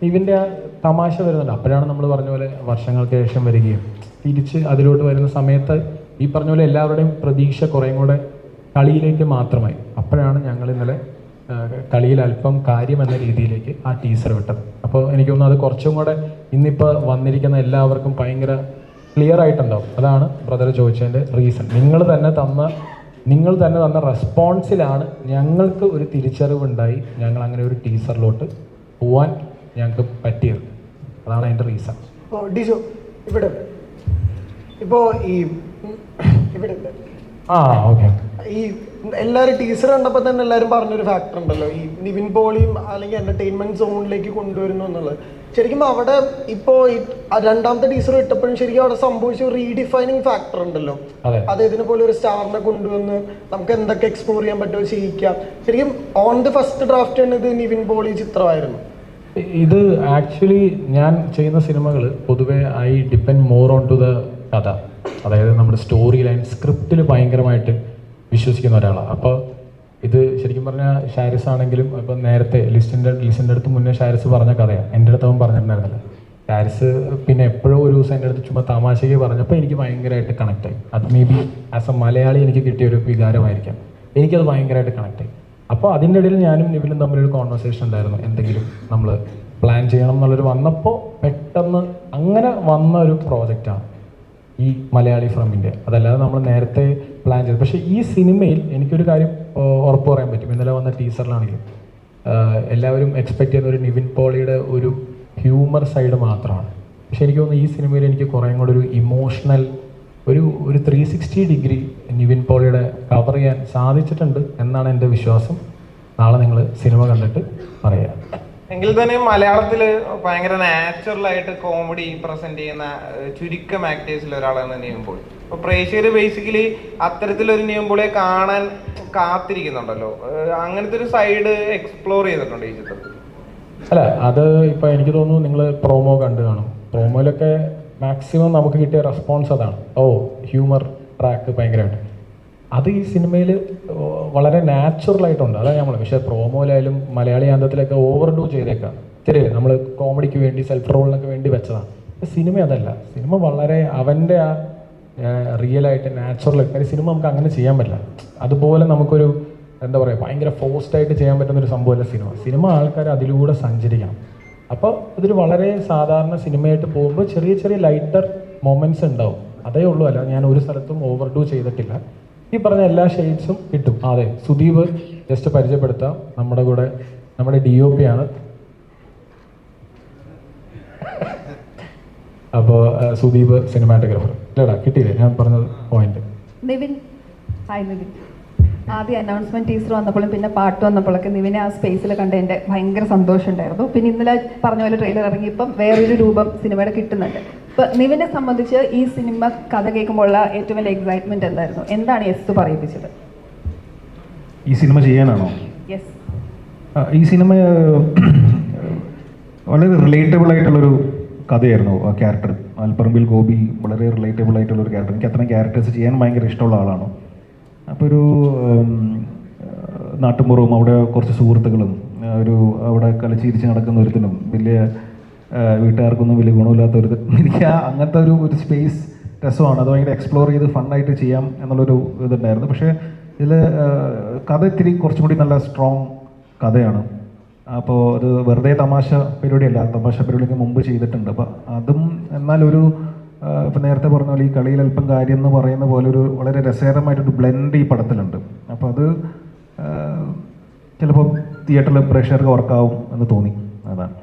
നിവിൻ്റെ ആ തമാശ വരുന്നുണ്ട്. അപ്പോഴാണ് നമ്മൾ പറഞ്ഞ പോലെ വർഷങ്ങൾക്ക് ശേഷം വരികയും തിരിച്ച് അതിലോട്ട് വരുന്ന സമയത്ത് ഈ പറഞ്ഞ പോലെ എല്ലാവരുടെയും പ്രതീക്ഷ കുറേയും കൂടെ കളിയിലേക്ക് മാത്രമായി. അപ്പോഴാണ് ഞങ്ങൾ ഇന്നലെ കളിയിൽ അല്പം കാര്യം എന്ന രീതിയിലേക്ക് ആ ടീസർ വിട്ടത്. അപ്പോൾ എനിക്ക് തോന്നുന്നു അത് കുറച്ചും കൂടെ ഇന്നിപ്പോൾ വന്നിരിക്കുന്ന എല്ലാവർക്കും ഭയങ്കര ക്ലിയർ ആയിട്ടുണ്ടാവും. അതാണ് ബ്രദർ ചോദിച്ചതിൻ്റെ റീസൺ. നിങ്ങൾ തന്നെ തന്ന റെസ്പോൺസിലാണ് ഞങ്ങൾക്ക് ഒരു തിരിച്ചറിവുണ്ടായി, ഞങ്ങൾ അങ്ങനെ ഒരു ടീസറിലോട്ട് പോവാൻ ഞങ്ങൾക്ക് പറ്റിയത്. അതാണ് അതിൻ്റെ റീസൺ. ഡിജോ ഇവിടെ ഇപ്പോൾ ഇവിടെ ഓക്കെ. ഈ എല്ലാവരും ടീച്ചർ കണ്ടപ്പോൾ തന്നെ എല്ലാവരും പറഞ്ഞൊരു ഫാക്ടർ ഉണ്ടല്ലോ, ഈ നിവിൻ പോളിയും അല്ലെങ്കിൽ എന്റർടൈൻമെന്റ് സോണിലേക്ക് കൊണ്ടുവരുന്നു എന്നുള്ളത്. ശരിക്കും അവിടെ ഇപ്പോൾ രണ്ടാമത്തെ ടീച്ചർ ഇട്ടപ്പോഴും ശരിക്കും അവിടെ സംഭവിച്ച ഒരു റീഡിഫൈനിങ് ഫാക്ടർ ഉണ്ടല്ലോ. അദ്ദേഹത്തിനെ പോലെ ഒരു സ്റ്റാറിനെ കൊണ്ടുവന്ന് നമുക്ക് എന്തൊക്കെ എക്സ്പ്ലോർ ചെയ്യാൻ പറ്റുമോ ചെയ്യിക്കാം. ശരിക്കും ഓൺ ദി ഫസ്റ്റ് ഡ്രാഫ്റ്റ് തന്നെ ഇത് നിവിൻ പോളി ചിത്രമായിരുന്നു. ഇത് ആക്ച്വലി ഞാൻ ചെയ്യുന്ന സിനിമകൾ പൊതുവെ I depend more on to the കഥ. അതായത് നമ്മുടെ സ്റ്റോറി ലൈൻ സ്ക്രിപ്റ്റിൽ ഭയങ്കരമായിട്ട് വിശ്വസിക്കുന്ന ഒരാളാണ്. അപ്പോൾ ഇത് ശരിക്കും പറഞ്ഞാൽ ഷാരിസ് ആണെങ്കിലും ഇപ്പം നേരത്തെ ലിസ്റ്റിൻ്റെ അടുത്ത് മുന്നേ ഷാരിസ് പറഞ്ഞ കഥയാണ്. എൻ്റെ അടുത്ത് അവൻ പറഞ്ഞിട്ടുണ്ടായിരുന്നില്ല. ഷാരിസ് പിന്നെ എപ്പോഴോ ഒരു ദിവസം എൻ്റെ അടുത്ത് ചുമ്മാ തമാശയ്ക്ക് പറഞ്ഞപ്പോൾ എനിക്ക് ഭയങ്കരമായിട്ട് കണക്റ്റായി. അത് may be as A Malayali എനിക്ക് കിട്ടിയൊരു വികാരമായിരിക്കാം. എനിക്കത് ഭയങ്കരമായിട്ട് കണക്റ്റായി. അപ്പോൾ അതിൻ്റെ ഇടയിൽ ഞാനും നിവിനും തമ്മിലൊരു കോൺവെർസേഷൻ ഉണ്ടായിരുന്നു, എന്തെങ്കിലും നമ്മൾ പ്ലാൻ ചെയ്യണം എന്നുള്ളൊരു വന്നപ്പോൾ പെട്ടെന്ന് അങ്ങനെ വന്ന ഒരു പ്രോജക്റ്റാണ് ഈ മലയാളി ഫ്രം ഇന്ത്യ. അതല്ലാതെ നമ്മൾ നേരത്തെ പ്ലാൻ ചെയ്തു. പക്ഷേ ഈ സിനിമയിൽ എനിക്കൊരു കാര്യം ഉറപ്പ് പറയാൻ പറ്റും. ഇന്നലെ വന്ന ടീസറിലാണെങ്കിലും എല്ലാവരും എക്സ്പെക്ട് ചെയ്യുന്ന ഒരു നിവിൻ പോളിയുടെ ഒരു ഹ്യൂമർ സൈഡ് മാത്രമാണ്. പക്ഷെ എനിക്ക് തോന്നുന്നു ഈ സിനിമയിൽ എനിക്ക് കുറേയും കൂടെ ഒരു ഇമോഷണൽ ഒരു 360 ഡിഗ്രി നിവിൻ പോളിയുടെ കവർ ചെയ്യാൻ സാധിച്ചിട്ടുണ്ട് എന്നാണ് എൻ്റെ വിശ്വാസം. നാളെ നിങ്ങൾ സിനിമ കണ്ടിട്ട് പറയാം. എങ്കിൽ തന്നെ മലയാളത്തിൽ ഭയങ്കര നാച്ചുറലായിട്ട് കോമഡി പ്രസന്റ് ചെയ്യുന്ന ചുരുക്കം ആക്ടേഴ്സിൽ ഒരാളാണ് നിവിൻ പോളി. അപ്പോൾ പ്രേക്ഷകർ ബേസിക്കലി അത്തരത്തിലൊരു നിവിൻ പോളിയെ കാണാൻ കാത്തിരിക്കുന്നുണ്ടല്ലോ. അങ്ങനത്തെ ഒരു സൈഡ് എക്സ്പ്ലോർ ചെയ്തിട്ടുണ്ട് ഈ ചിത്രത്തിൽ? അല്ല, അത് ഇപ്പോൾ എനിക്ക് തോന്നുന്നു നിങ്ങൾ പ്രോമോ കണ്ടു കാണും. പ്രോമോയിലൊക്കെ മാക്സിമം നമുക്ക് കിട്ടിയ റെസ്പോൺസ് അതാണ്. ഹ്യൂമർ ട്രാക്ക് ഭയങ്കരമായിട്ട് അത് ഈ സിനിമയിൽ വളരെ നാച്ചുറലായിട്ടുണ്ട്. അതാണ് നമ്മൾ. പക്ഷേ പ്രോമോയിലായാലും മലയാളി ആന്തത്തിലൊക്കെ ഓവർ ഡൂ ചെയ്തേക്കാം. ശരിയല്ലേ, നമ്മൾ കോമഡിക്ക് വേണ്ടി സെൽഫ് റോളിനൊക്കെ വേണ്ടി വെച്ചതാണ്. സിനിമ അതല്ല. സിനിമ വളരെ അവൻ്റെ ആ റിയലായിട്ട് നാച്ചുറലായിട്ട്. കാര്യം സിനിമ നമുക്ക് അങ്ങനെ ചെയ്യാൻ പറ്റില്ല. അതുപോലെ നമുക്കൊരു എന്താ പറയുക ഭയങ്കര ഫോഴ്സ്ഡായിട്ട് ചെയ്യാൻ പറ്റുന്നൊരു സംഭവമല്ല സിനിമ. സിനിമ ആൾക്കാർ അതിലൂടെ സഞ്ചരിക്കണം. അപ്പോൾ ഇതൊരു വളരെ സാധാരണ സിനിമയായിട്ട് പോകുമ്പോൾ ചെറിയ ചെറിയ ലൈറ്റർ മൊമെൻറ്റ്സ് ഉണ്ടാവും. അതേ ഉള്ളൂ. അല്ല ഞാൻ ഒരു സ്ഥലത്തും ഓവർ ഡൂ ചെയ്തിട്ടില്ല. ഈ പറഞ്ഞ എല്ലാ ഷെയ്ഡ്സും കിട്ടും. അതെ, സുദീപ് ജസ്റ്റ് പരിചയപ്പെടുത്താം. നമ്മുടെ കൂടെ നമ്മുടെ DOP ആണ്. അപ്പോൾ സുദീപ് സിനിമാറ്റോഗ്രാഫർ. ഇല്ലടാ, കിട്ടിയില്ലേ ഞാൻ പറഞ്ഞത് പോയിന്റ്? നിവിൻ, ഹായ് നിവിൻ. ആദ്യം അനൗൺസ്മെന്റ് ടീച്ചർ വന്നപ്പോഴും പിന്നെ പാട്ട് വന്നപ്പോഴൊക്കെ നിവിനെ ആ സ്പേസിൽ കണ്ടതിൻ്റെ ഭയങ്കര സന്തോഷം ഉണ്ടായിരുന്നു. പിന്നെ ഇന്നലെ പറഞ്ഞ പോലെ ട്രെയിലർ ഇറങ്ങിയപ്പം വേറൊരു രൂപം സിനിമയുടെ കിട്ടുന്നുണ്ട്. ഇപ്പം നിവിനെ സംബന്ധിച്ച് ഈ സിനിമ കഥ കേൾക്കുമ്പോഴുള്ള ഏറ്റവും വലിയ എക്സൈറ്റ്മെന്റ് എന്തായിരുന്നു? എന്താണ് യെസ് പറയിപ്പിച്ചത്? ഈ സിനിമ ചെയ്യാനാണോ? യെസ്. ഈ സിനിമ വളരെ റിലേറ്റബിൾ ആയിട്ടുള്ളൊരു കഥയായിരുന്നു. ആ ക്യാരക്ടർ ആൽപ്പറമ്പിൽ ഗോപി വളരെ റിലേറ്റബിൾ ആയിട്ടുള്ളൊരു ക്യാരക്ടർ. എനിക്ക് അത്തരം ക്യാരക്ടേഴ്സ് ചെയ്യാൻ ഭയങ്കര ഇഷ്ടമുള്ള ആളാണ്. അപ്പോൾ ഒരു നാട്ടുമ്പുറവും അവിടെ കുറച്ച് സുഹൃത്തുക്കളും അവിടെ കളിച്ചിരിച്ച് നടക്കുന്ന ഒരുത്തിനും വലിയ വീട്ടുകാർക്കൊന്നും വലിയ ഗുണമില്ലാത്ത എനിക്ക് അങ്ങനത്തെ ഒരു സ്പേസ് രസമാണ്. അത് ഭയങ്കര എക്സ്പ്ലോർ ചെയ്ത് ഫണ്ണായിട്ട് ചെയ്യാം എന്നുള്ളൊരു ഇതുണ്ടായിരുന്നു. പക്ഷേ ഇതിൽ കഥ ഇത്തിരി കുറച്ചും കൂടി നല്ല സ്ട്രോങ് കഥയാണ്. അപ്പോൾ അത് വെറുതെ തമാശ പരിപാടിയല്ല. തമാശ പരിപാടിക്ക് മുമ്പ് ചെയ്തിട്ടുണ്ട്. അപ്പോൾ അതും എന്നാലൊരു ഇപ്പം നേരത്തെ പറഞ്ഞ പോലെ ഈ കളിയിൽ അല്പം കാര്യം എന്ന് പറയുന്ന പോലെ ഒരു വളരെ രസകരമായിട്ടൊരു ബ്ലെൻഡ് ഈ പടത്തിലുണ്ട്. അപ്പോൾ അത് ചിലപ്പോൾ തിയേറ്ററിൽ പ്രേക്ഷകർക്ക് വർക്കാവും എന്ന് തോന്നി. അതാണ്.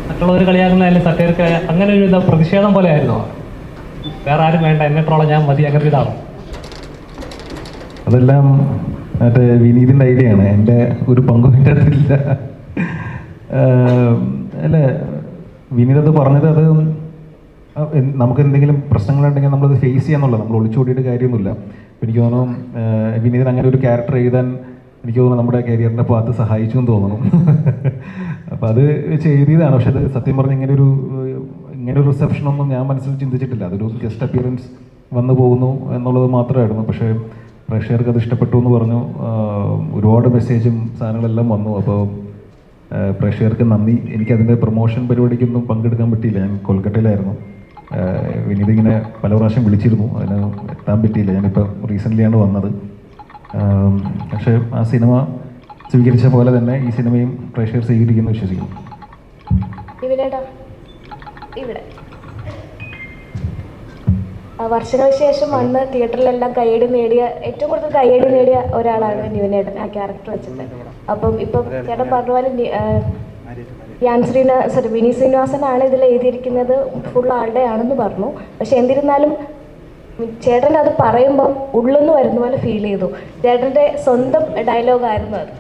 മറ്റുള്ളവർ കളിയാക്കുന്നതായാലും സത്യർക്ക് അങ്ങനെ ഒരു പ്രതിഷേധം പോലെ ആയിരുന്നു. വേറെ ആരും വേണ്ട, എന്നെ ട്രോള ഞാൻ മതി, അങ്ങനെ ഇതാവും. അതെല്ലാം മറ്റേ വിനീതിൻ്റെ ഐഡിയ ആണ്. എൻ്റെ ഒരു പങ്കും ഇല്ല. അല്ലേ, വിനീത് പറഞ്ഞത് അത് നമുക്ക് എന്തെങ്കിലും പ്രശ്നങ്ങളുണ്ടെങ്കിൽ നമ്മളത് ഫേസ് ചെയ്യാന്നുള്ളത്. നമ്മൾ ഒളിച്ചോടിയിട്ട് കാര്യമൊന്നുമില്ല. എനിക്ക് തോന്നുന്നു വിനീതിന് അങ്ങനെ ഒരു ക്യാരക്ടർ എഴുതാൻ എനിക്ക് തോന്നുന്നു നമ്മുടെ കരിയറിൻ്റെ പാത്ത് സഹായിച്ചു എന്ന് തോന്നുന്നു. അപ്പം അത് എഴുതിയതാണ്. പക്ഷെ അത് സത്യം പറഞ്ഞ് ഇങ്ങനെ ഒരു റിസപ്ഷനൊന്നും ഞാൻ മനസ്സിൽ ചിന്തിച്ചിട്ടില്ല. അതൊരു ഗസ്റ്റ് അപ്പിയറൻസ് വന്നു പോകുന്നു എന്നുള്ളത് മാത്രമായിരുന്നു. പക്ഷേ പ്രേക്ഷകർക്ക് അത് ഇഷ്ടപ്പെട്ടു എന്ന് പറഞ്ഞു. ഒരുപാട് മെസ്സേജും സാധനങ്ങളെല്ലാം വന്നു. അപ്പോൾ പ്രേക്ഷകർക്ക് നന്ദി. എനിക്കതിൻ്റെ പ്രൊമോഷൻ പരിപാടിക്കൊന്നും പങ്കെടുക്കാൻ പറ്റിയില്ല. ഞാൻ കൊൽക്കട്ടയിലായിരുന്നു. വിനീത് ഇങ്ങനെ പല പ്രാവശ്യം വിളിച്ചിരുന്നു, അതിന് എത്താൻ പറ്റിയില്ല. ഞാനിപ്പോൾ റീസെൻ്റ്ലിയാണ് വന്നത്. പക്ഷേ ആ സിനിമ സ്വീകരിച്ച പോലെ തന്നെ ഈ സിനിമയും പ്രേക്ഷകർ സ്വീകരിക്കുന്നു വിശ്വസിക്കുന്നു. ഇവിടെ വർഷങ്ങൾക്ക് ശേഷം വന്ന് തിയേറ്ററിലെല്ലാം കയ്യടി നേടിയ, ഏറ്റവും കൂടുതൽ കയ്യടി നേടിയ ഒരാളാണ് നിവിനേട്ടൻ ആ ക്യാരക്ടർ വെച്ചിട്ട്. അപ്പം ഇപ്പം ചേട്ടൻ പറഞ്ഞ പോലെ വിനീത് ശ്രീനിവാസനാണ് ഇതിൽ എഴുതിയിരിക്കുന്നത്, ഫുൾ ആളുടെ ആണെന്ന് പറഞ്ഞു. പക്ഷെ എന്നിരുന്നാലും ചേട്ടൻ അത് പറയുമ്പം ഉള്ളെന്ന് വരുന്ന പോലെ ഫീൽ ചെയ്തു. ചേട്ടൻ്റെ സ്വന്തം ഡയലോഗായിരുന്നു അത്.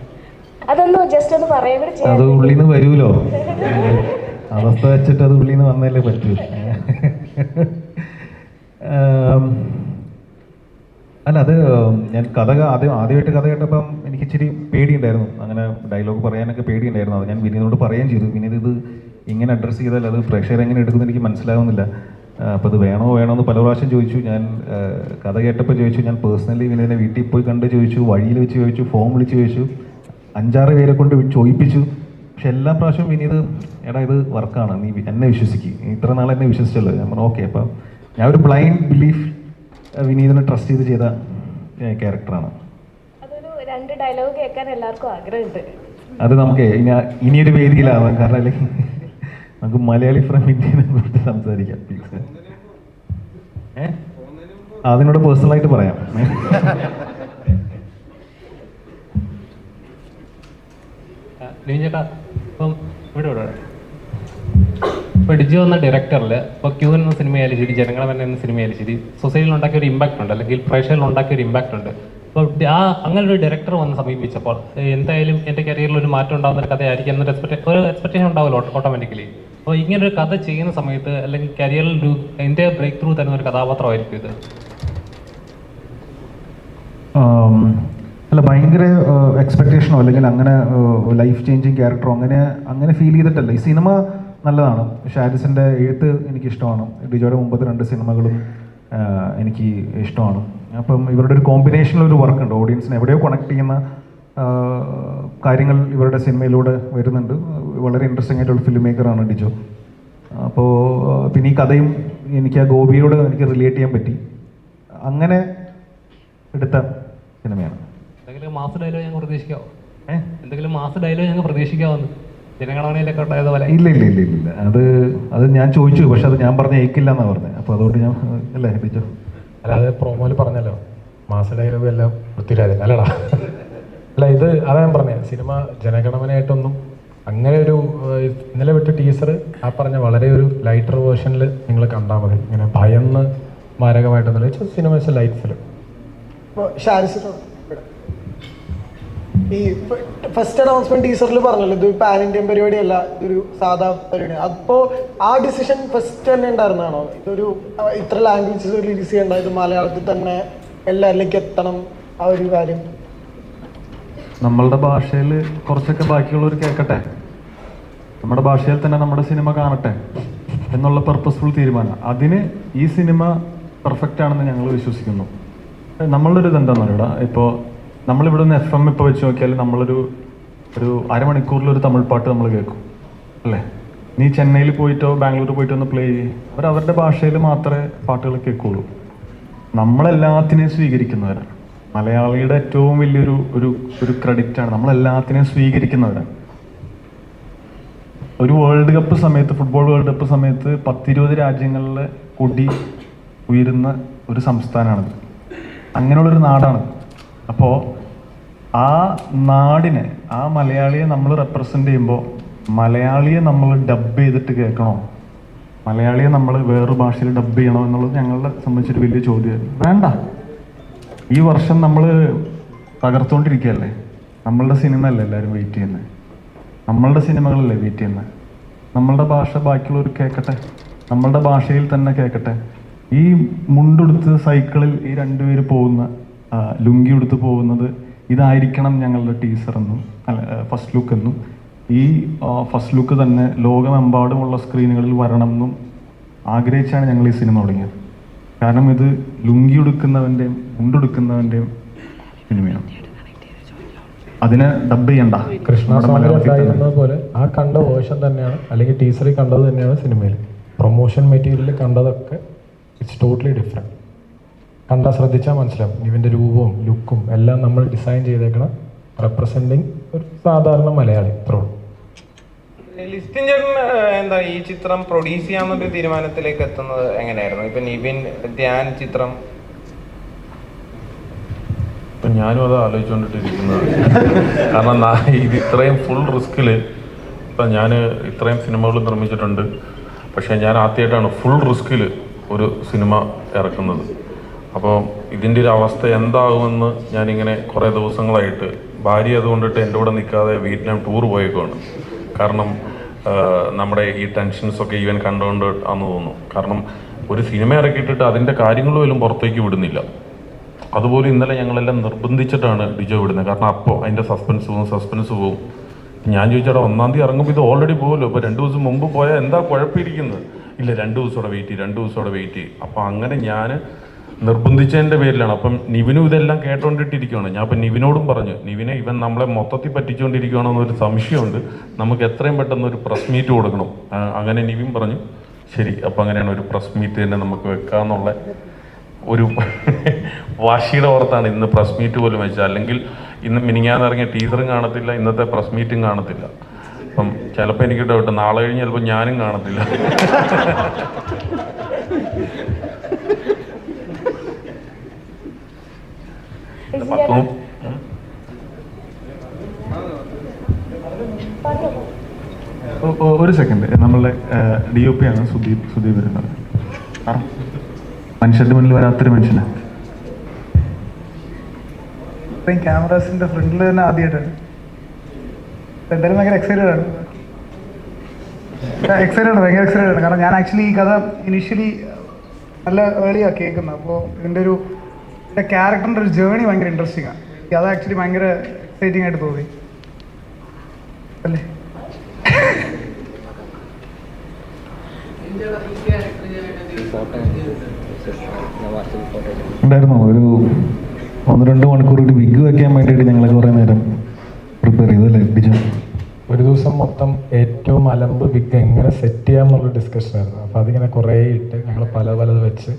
അതൊന്ന് ജസ്റ്റ് ഒന്ന് പറയാൻ കൂടി ചെയ്യാം. അത് ഉള്ളിൽ നിന്ന് വരുമല്ലോ, അവസ്ഥ വെച്ചിട്ട് അത് ഉള്ളിൽ നിന്ന് വന്നല്ലേ പറ്റൂ. അല്ല, അത് ഞാൻ ആദ്യമായിട്ട് കഥ കേട്ടപ്പം എനിക്ക് ഇച്ചിരി പേടിയുണ്ടായിരുന്നു. അങ്ങനെ ഡയലോഗ് പറയാനൊക്കെ പേടിയുണ്ടായിരുന്നു. അത് ഞാൻ വിനീതിനോട് പറയുകയും ചെയ്തു. വിനീത് ഇത് ഇങ്ങനെ അഡ്രസ്സ് ചെയ്താൽ അത് പ്രേക്ഷകർ എങ്ങനെ എടുക്കുമെന്ന് എനിക്ക് മനസ്സിലാവുന്നില്ല. അപ്പോൾ അത് വേണോ എന്ന് പല പ്രാവശ്യം ചോദിച്ചു. ഞാൻ കഥ കേട്ടപ്പോൾ ചോദിച്ചു. ഞാൻ പേഴ്സണലി വിനീതിനെ വീട്ടിൽ പോയി കണ്ട് ചോദിച്ചു, വഴിയിൽ വെച്ച് ചോദിച്ചു, ഫോൺ വിളിച്ച് ചോദിച്ചു, 5-6 പേരെ കൊണ്ട് ചോദിപ്പിച്ചു. പക്ഷെ എല്ലാ പ്രാവശ്യവും വിനീത് എടാ ഇത് വർക്കാണ്, നീ എന്നെ വിശ്വസിക്കും, ഇത്ര നാൾ എന്നെ വിശ്വസിച്ചല്ലോ. ഞാൻ പറഞ്ഞു ഓക്കെ. അപ്പം ഞാൻ ഒരു ബ്ലൈൻഡ് ബിലീഫ് വിനീതിനെ ട്രസ്റ്റ് ചെയ്ത് ചെയ്ത ക്യാരക്ടറാണ്. അതൊരു 2 ഡയലോഗ് കേൾക്കാൻ എല്ലാവർക്കും ആഗ്രഹമുണ്ട്. അത് നമുക്ക് ഇനിയൊരു വേദിയിലാവാം. കാരണം അല്ലെങ്കിൽ നമുക്ക് മലയാളി ഫ്രം ഇന്ത്യനെ കുറിച്ച് സംസാരിക്കാം പ്ലീസ്. അതിനോട് പേഴ്സണലായിട്ട് പറയാം. ചേട്ടാ ഇപ്പം ഇവിടെ ഇപ്പോൾ ഡിജോ എന്ന ഡയറക്ടറിൽ ഇപ്പോൾ ക്യൂ എന്ന സിനിമയായാലും ശരി, ജനങ്ങളെ എന്ന സിനിമയായാലും ശരി, സൊസൈറ്റിയിൽ ഉണ്ടാക്കിയ ഒരു ഇമ്പാക്റ്റ് ഉണ്ട്, അല്ലെങ്കിൽ പ്രേക്ഷകരിൽ ഉണ്ടാക്കിയ ഒരു ഇമ്പാക്റ്റ് ഉണ്ട്. അപ്പോൾ അങ്ങനെ ഒരു ഡയറക്ടർ വന്ന് സമീപിച്ചപ്പോൾ എന്തായാലും എൻ്റെ കരിയറിൽ ഒരു മാറ്റം ഉണ്ടാകുന്ന ഒരു കഥയായിരിക്കും എന്നൊരു എക്സ്പെക്ടേഷൻ ഉണ്ടാവുമല്ലോ ഓട്ടോമാറ്റിക്കലി. അപ്പോൾ ഇങ്ങനൊരു കഥ ചെയ്യുന്ന സമയത്ത് അല്ലെങ്കിൽ കരിയറിൽ എൻ്റെ ബ്രേക്ക് ത്രൂ തരുന്ന ഒരു കഥാപാത്രമായിരിക്കും ഇത്. അല്ല, ഭയങ്കര എക്സ്പെക്ടേഷനോ അല്ലെങ്കിൽ അങ്ങനെ ലൈഫ് ചേഞ്ചിങ് ക്യാരക്ടറോ അങ്ങനെ ഫീൽ ചെയ്തിട്ടല്ല. ഈ സിനിമ നല്ലതാണ്. ഷാരിസിൻ്റെ എഴുത്ത് എനിക്കിഷ്ടമാണ്. ഡിജോയുടെ മുമ്പത്തെ 2 സിനിമകളും എനിക്ക് ഇഷ്ടമാണ്. അപ്പം ഇവരുടെ ഒരു കോമ്പിനേഷനിലൊരു വർക്കുണ്ട്. ഓഡിയൻസിനെ എവിടെയോ കണക്ട് ചെയ്യുന്ന കാര്യങ്ങൾ ഇവരുടെ സിനിമയിലൂടെ വരുന്നുണ്ട്. വളരെ ഇൻട്രസ്റ്റിംഗ് ആയിട്ടുള്ള ഫിലിം മേക്കറാണ് ഡിജോ. അപ്പോൾ പിന്നെ ഈ കഥയും എനിക്ക് ആ ഗോപിയോട് എനിക്ക് റിലേറ്റ് ചെയ്യാൻ പറ്റി. അങ്ങനെ എടുത്ത സിനിമയാണ്. എന്തെങ്കിലും മാസ് ഡയലോഗ് ഞങ്ങൾ പ്രതീക്ഷിക്കാമോ? എന്തെങ്കിലും മാസ് ഡയലോഗ് ഞങ്ങൾ പ്രതീക്ഷിക്കാമെന്ന് ജനഗണമനയിലൊക്കെ ഉണ്ടായതുപോലെ? ഇല്ല. അത് ഞാൻ ചോദിച്ചു, പക്ഷെ അത് ഞാൻ പറഞ്ഞ ഏക്കില്ല എന്നാണ് പറഞ്ഞത്. അപ്പോൾ അതുകൊണ്ട് ഞാൻ അല്ലേ ഡിജോ? അല്ലാതെ പ്രൊമോയിൽ പറഞ്ഞല്ലോ മാസ് ഡയലോഗ് എല്ലാം പൃഥ്വിരാജൻ അല്ലടാ. അല്ല, ഇത് അതാ ഞാൻ പറഞ്ഞത്, സിനിമ ജനഗണമനായിട്ടൊന്നും അങ്ങനെ ഒരു ഇന്നലെ വിട്ട് ടീസർ ആ പറഞ്ഞ വളരെ ഒരു ലൈറ്റർ വേർഷനിൽ നിങ്ങൾ കണ്ടാൽ മതി. ഇങ്ങനെ ഭയന്ന് മാരകമായിട്ടൊന്നുമില്ല. Cinema is a light film. ഈ ഫസ്റ്റ് അനൗൺസ്മെന്റ് ടീസറിൽ പറഞ്ഞല്ലോ ഇത് പാൻ ഇന്ത്യൻ പരിപാടിയല്ല, ഇതൊരു സാധാ പരിപാടി. അപ്പോൾ ആ ഡിസിഷൻ ഫസ്റ്റ് തന്നെ ഉണ്ടായിരുന്നാണോ? ഇതൊരു ഇത്ര ലാംഗ്വേജസ് റിലീസ് ചെയ്യേണ്ട, ഇത് മലയാളത്തിൽ തന്നെ എല്ലാവരിലേക്ക് എത്തണം, ആ ഒരു കാര്യം? നമ്മളുടെ ഭാഷയിൽ കുറച്ചൊക്കെ ബാക്കിയുള്ളവർ കേൾക്കട്ടെ, നമ്മുടെ ഭാഷയിൽ തന്നെ നമ്മുടെ സിനിമ കാണട്ടെ എന്നുള്ള പർപ്പസ്ഫുൾ തീരുമാനം. അതിന് ഈ സിനിമ പെർഫെക്റ്റ് ആണെന്ന് ഞങ്ങൾ വിശ്വസിക്കുന്നു. നമ്മളുടെ ഒരു ഇതെന്താണെന്ന് അറിയൂടാ, ഇപ്പോൾ നമ്മളിവിടെ നിന്ന് FM ഇപ്പോൾ വെച്ച് നോക്കിയാൽ നമ്മളൊരു അരമണിക്കൂറിലൊരു തമിഴ് പാട്ട് നമ്മൾ കേൾക്കും അല്ലേ? നീ ചെന്നൈയിൽ പോയിട്ടോ ബാംഗ്ലൂർ പോയിട്ടോ ഒന്ന് പ്ലേ ചെയ്യും, അവരുടെ ഭാഷയിൽ മാത്രമേ പാട്ടുകൾ കേൾക്കുള്ളൂ. നമ്മളെല്ലാത്തിനെയും സ്വീകരിക്കുന്നവരാണ്. മലയാളിയുടെ ഏറ്റവും വലിയൊരു ഒരു ക്രെഡിറ്റാണ് നമ്മളെല്ലാത്തിനെയും സ്വീകരിക്കുന്നവരാണ്. ഒരു വേൾഡ് കപ്പ് സമയത്ത്, ഫുട്ബോൾ വേൾഡ് കപ്പ് സമയത്ത് 10-20 രാജ്യങ്ങളിലെ കൊടി ഉയരുന്ന ഒരു സംസ്ഥാനമാണത്. അങ്ങനെയുള്ളൊരു നാടാണ്. അപ്പോൾ ആ നാടിനെ, ആ മലയാളിയെ നമ്മൾ റെപ്രസെൻ്റ് ചെയ്യുമ്പോൾ മലയാളിയെ നമ്മൾ ഡബ് ചെയ്തിട്ട് കേൾക്കണോ, മലയാളിയെ നമ്മൾ വേറൊരു ഭാഷയിൽ ഡബ് ചെയ്യണോ എന്നുള്ളത് ഞങ്ങളെ സംബന്ധിച്ചൊരു വലിയ ചോദ്യമായിരുന്നു. വേണ്ട, ഈ വർഷം നമ്മൾ തകർത്തുകൊണ്ടിരിക്കുകയല്ലേ. നമ്മളുടെ സിനിമ അല്ലേ എല്ലാവരും വെയിറ്റ് ചെയ്യുന്നത്, നമ്മളുടെ സിനിമകളല്ലേ വെയിറ്റ് ചെയ്യുന്നത്. നമ്മളുടെ ഭാഷ ബാക്കിയുള്ളവർ കേൾക്കട്ടെ, നമ്മളുടെ ഭാഷയിൽ തന്നെ കേൾക്കട്ടെ. ഈ മുണ്ടെടുത്ത് സൈക്കിളിൽ ഈ 2 പേര് പോകുന്ന, ലുങ്കി എടുത്ത് പോകുന്നത് ഇതായിരിക്കണം ഞങ്ങളുടെ ടീസർ എന്നും ഫസ്റ്റ് ലുക്ക് എന്നും, ഈ ഫസ്റ്റ് ലുക്ക് തന്നെ ലോകമെമ്പാടുമുള്ള സ്ക്രീനുകളിൽ വരണം എന്നും ആഗ്രഹിച്ചാണ് ഞങ്ങൾ ഈ സിനിമ തുടങ്ങിയത്. കാരണം ഇത് ലുങ്കി ഉടുക്കുന്നവൻ്റെയും മുണ്ടെടുക്കുന്നവൻ്റെയും സിനിമയാണ്. അതിനെ ഡബ് ചെയ്യണ്ട. ഉണ്ടായിരുന്നത് പോലെ ആ കണ്ട വേർഷൻ തന്നെയാണ്, അല്ലെങ്കിൽ ടീസറിൽ കണ്ടത് തന്നെയാണ് സിനിമയിൽ. പ്രൊമോഷൻ മെറ്റീരിയലിൽ കണ്ടതൊക്കെ ഇറ്റ്സ് ടോട്ടലി ഡിഫറെൻറ്റ്. കണ്ടാൽ ശ്രദ്ധിച്ചാൽ മനസ്സിലാവും. ഇവൻ്റെ രൂപവും ലുക്കും എല്ലാം നമ്മൾ ഡിസൈൻ ചെയ്തേക്കണ റെപ്രസെൻറ്റിങ് ഒരു സാധാരണ മലയാളി. ഇത്രയുള്ളൂ. ലിസ്റ്റിൻ ചേട്ടൻ എന്താ ഈ ചിത്രം പ്രൊഡ്യൂസ് ചെയ്യാന്നൊരു തീരുമാനത്തിലേക്ക് എത്തുന്നത് എങ്ങനെയായിരുന്നു? ഇപ്പൊ നിവിൻ ധ്യാൻ ചിത്രം. ഇപ്പം ഞാനും അത് ആലോചിച്ചുകൊണ്ടിട്ടിരിക്കുന്നത്. കാരണം ഇത് ഇത്രയും ഫുൾ റിസ്കിൽ ഇപ്പം ഞാൻ ഇത്രയും സിനിമകൾ നിർമ്മിച്ചിട്ടുണ്ട്. പക്ഷേ ഞാൻ ആദ്യമായിട്ടാണ് ഫുൾ റിസ്കിൽ ഒരു സിനിമ ഇറക്കുന്നത്. അപ്പോൾ ഇതിൻ്റെ ഒരു അവസ്ഥ എന്താകുമെന്ന് ഞാനിങ്ങനെ കുറേ ദിവസങ്ങളായിട്ട്, ഭാര്യ അതുകൊണ്ടിട്ട് എൻ്റെ കൂടെ നിൽക്കാതെ വീട്ടിലും ടൂർ പോയേക്കുവാണ്. കാരണം നമ്മുടെ ഈ ടെൻഷൻസൊക്കെ ഈവൻ കണ്ടുകൊണ്ട് ആണെന്ന് തോന്നുന്നു. കാരണം ഒരു സിനിമ ഇറക്കിയിട്ടിട്ട് അതിൻ്റെ കാര്യങ്ങൾ പോലും പുറത്തേക്ക് വിടുന്നില്ല. അതുപോലെ ഇന്നലെ ഞങ്ങളെല്ലാം നിർബന്ധിച്ചിട്ടാണ് ഡിജോ വിടുന്നത്. കാരണം അപ്പോൾ അതിൻ്റെ സസ്പെൻസ് പോവും. ഞാൻ ചോദിച്ചാൽ 1-ാം തീയതി ഇറങ്ങുമ്പോൾ ഇത് ഓൾറെഡി പോകുമല്ലോ, ഇപ്പോൾ 2 ദിവസം മുമ്പ് പോയാൽ എന്താ കുഴപ്പമിരിക്കുന്നത്? ഇല്ല, 2 ദിവസത്തോടെ വെയിറ്റ് ചെയ്യും. അപ്പോൾ അങ്ങനെ ഞാൻ നിർബന്ധിച്ചതിൻ്റെ പേരിലാണ്. അപ്പം നിവിനും ഇതെല്ലാം കേട്ടോണ്ടിട്ടിരിക്കുകയാണ്. ഞാൻ അപ്പം നിവിനോടും പറഞ്ഞു, നിവിനെ ഇവൻ നമ്മളെ മൊത്തത്തിൽ പറ്റിച്ചുകൊണ്ടിരിക്കുകയാണെന്നൊരു സംശയമുണ്ട്, നമുക്ക് എത്രയും പെട്ടെന്ന് ഒരു പ്രസ് മീറ്റ് കൊടുക്കണം. അങ്ങനെ നിവിൻ പറഞ്ഞു ശരി, അപ്പം അങ്ങനെയാണ് ഒരു പ്രസ് മീറ്റ് തന്നെ നമുക്ക് വെക്കാമെന്നുള്ള ഒരു വാശിയുടെ പുറത്താണ് ഇന്ന് പ്രസ് മീറ്റ് പോലും വെച്ചത്. അല്ലെങ്കിൽ ഇന്ന് മിനിങ്ങാന്നിറങ്ങിയ ടീച്ചറും കാണത്തില്ല, ഇന്നത്തെ പ്രസ് മീറ്റും കാണത്തില്ല. അപ്പം ചിലപ്പോൾ എനിക്ക് ഡൗട്ട്, നാളെ കഴിഞ്ഞ് ചിലപ്പോൾ ഞാനും കാണത്തില്ല. ഒരു സെക്കൻഡ്, നമ്മളുടെ DOP ആണ് സുദീപ് വരുന്നത്. മനുഷ്യരുടെ മുന്നിൽ വരാത്തൊരു മനുഷ്യനാണ്. ഇത്രയും ക്യാമറാസിന്റെ ഫ്രണ്ടിൽ തന്നെ ആദ്യമായിട്ടാണ്. എന്തായാലും ഭയങ്കര എക്സൈറ്റഡ് ആണ്. ഭയങ്കര എക്സൈറ്റഡ് ആണ്. കാരണം ഞാൻ ആക്ച്വലി ഈ കഥ ഇനിഷ്യലി നല്ല ഏർലിയാണ് കേൾക്കുന്നത്. അപ്പോൾ ഇതിൻ്റെ ക്യാരക്ടറിൻ്റെ ഒരു ജേർണി ഭയങ്കര ഇൻട്രസ്റ്റിംഗ് ആണ്. അത് ആക്ച്വലി ഭയങ്കര എക്സൈറ്റിംഗ് ആയിട്ട് തോന്നി അല്ലേ? ഉണ്ടായിരുന്നു. ഒരു 1-2 മണിക്കൂർ ഒരു വിഗ് വയ്ക്കാൻ വേണ്ടിയിട്ട് ഞങ്ങൾ കുറേ നേരം പ്രിപ്പയർ ചെയ്തല്ലേ ഡിജോ? ഒരു ദിവസം മൊത്തം ഏറ്റവും അലമ്പ് വിഗ് എങ്ങനെ സെറ്റ് ചെയ്യാമെന്നുള്ള ഡിസ്കഷൻ ആയിരുന്നു. അപ്പോൾ അതിങ്ങനെ കുറേ ഇട്ട് ഞങ്ങൾ പലത് വെച്ച്,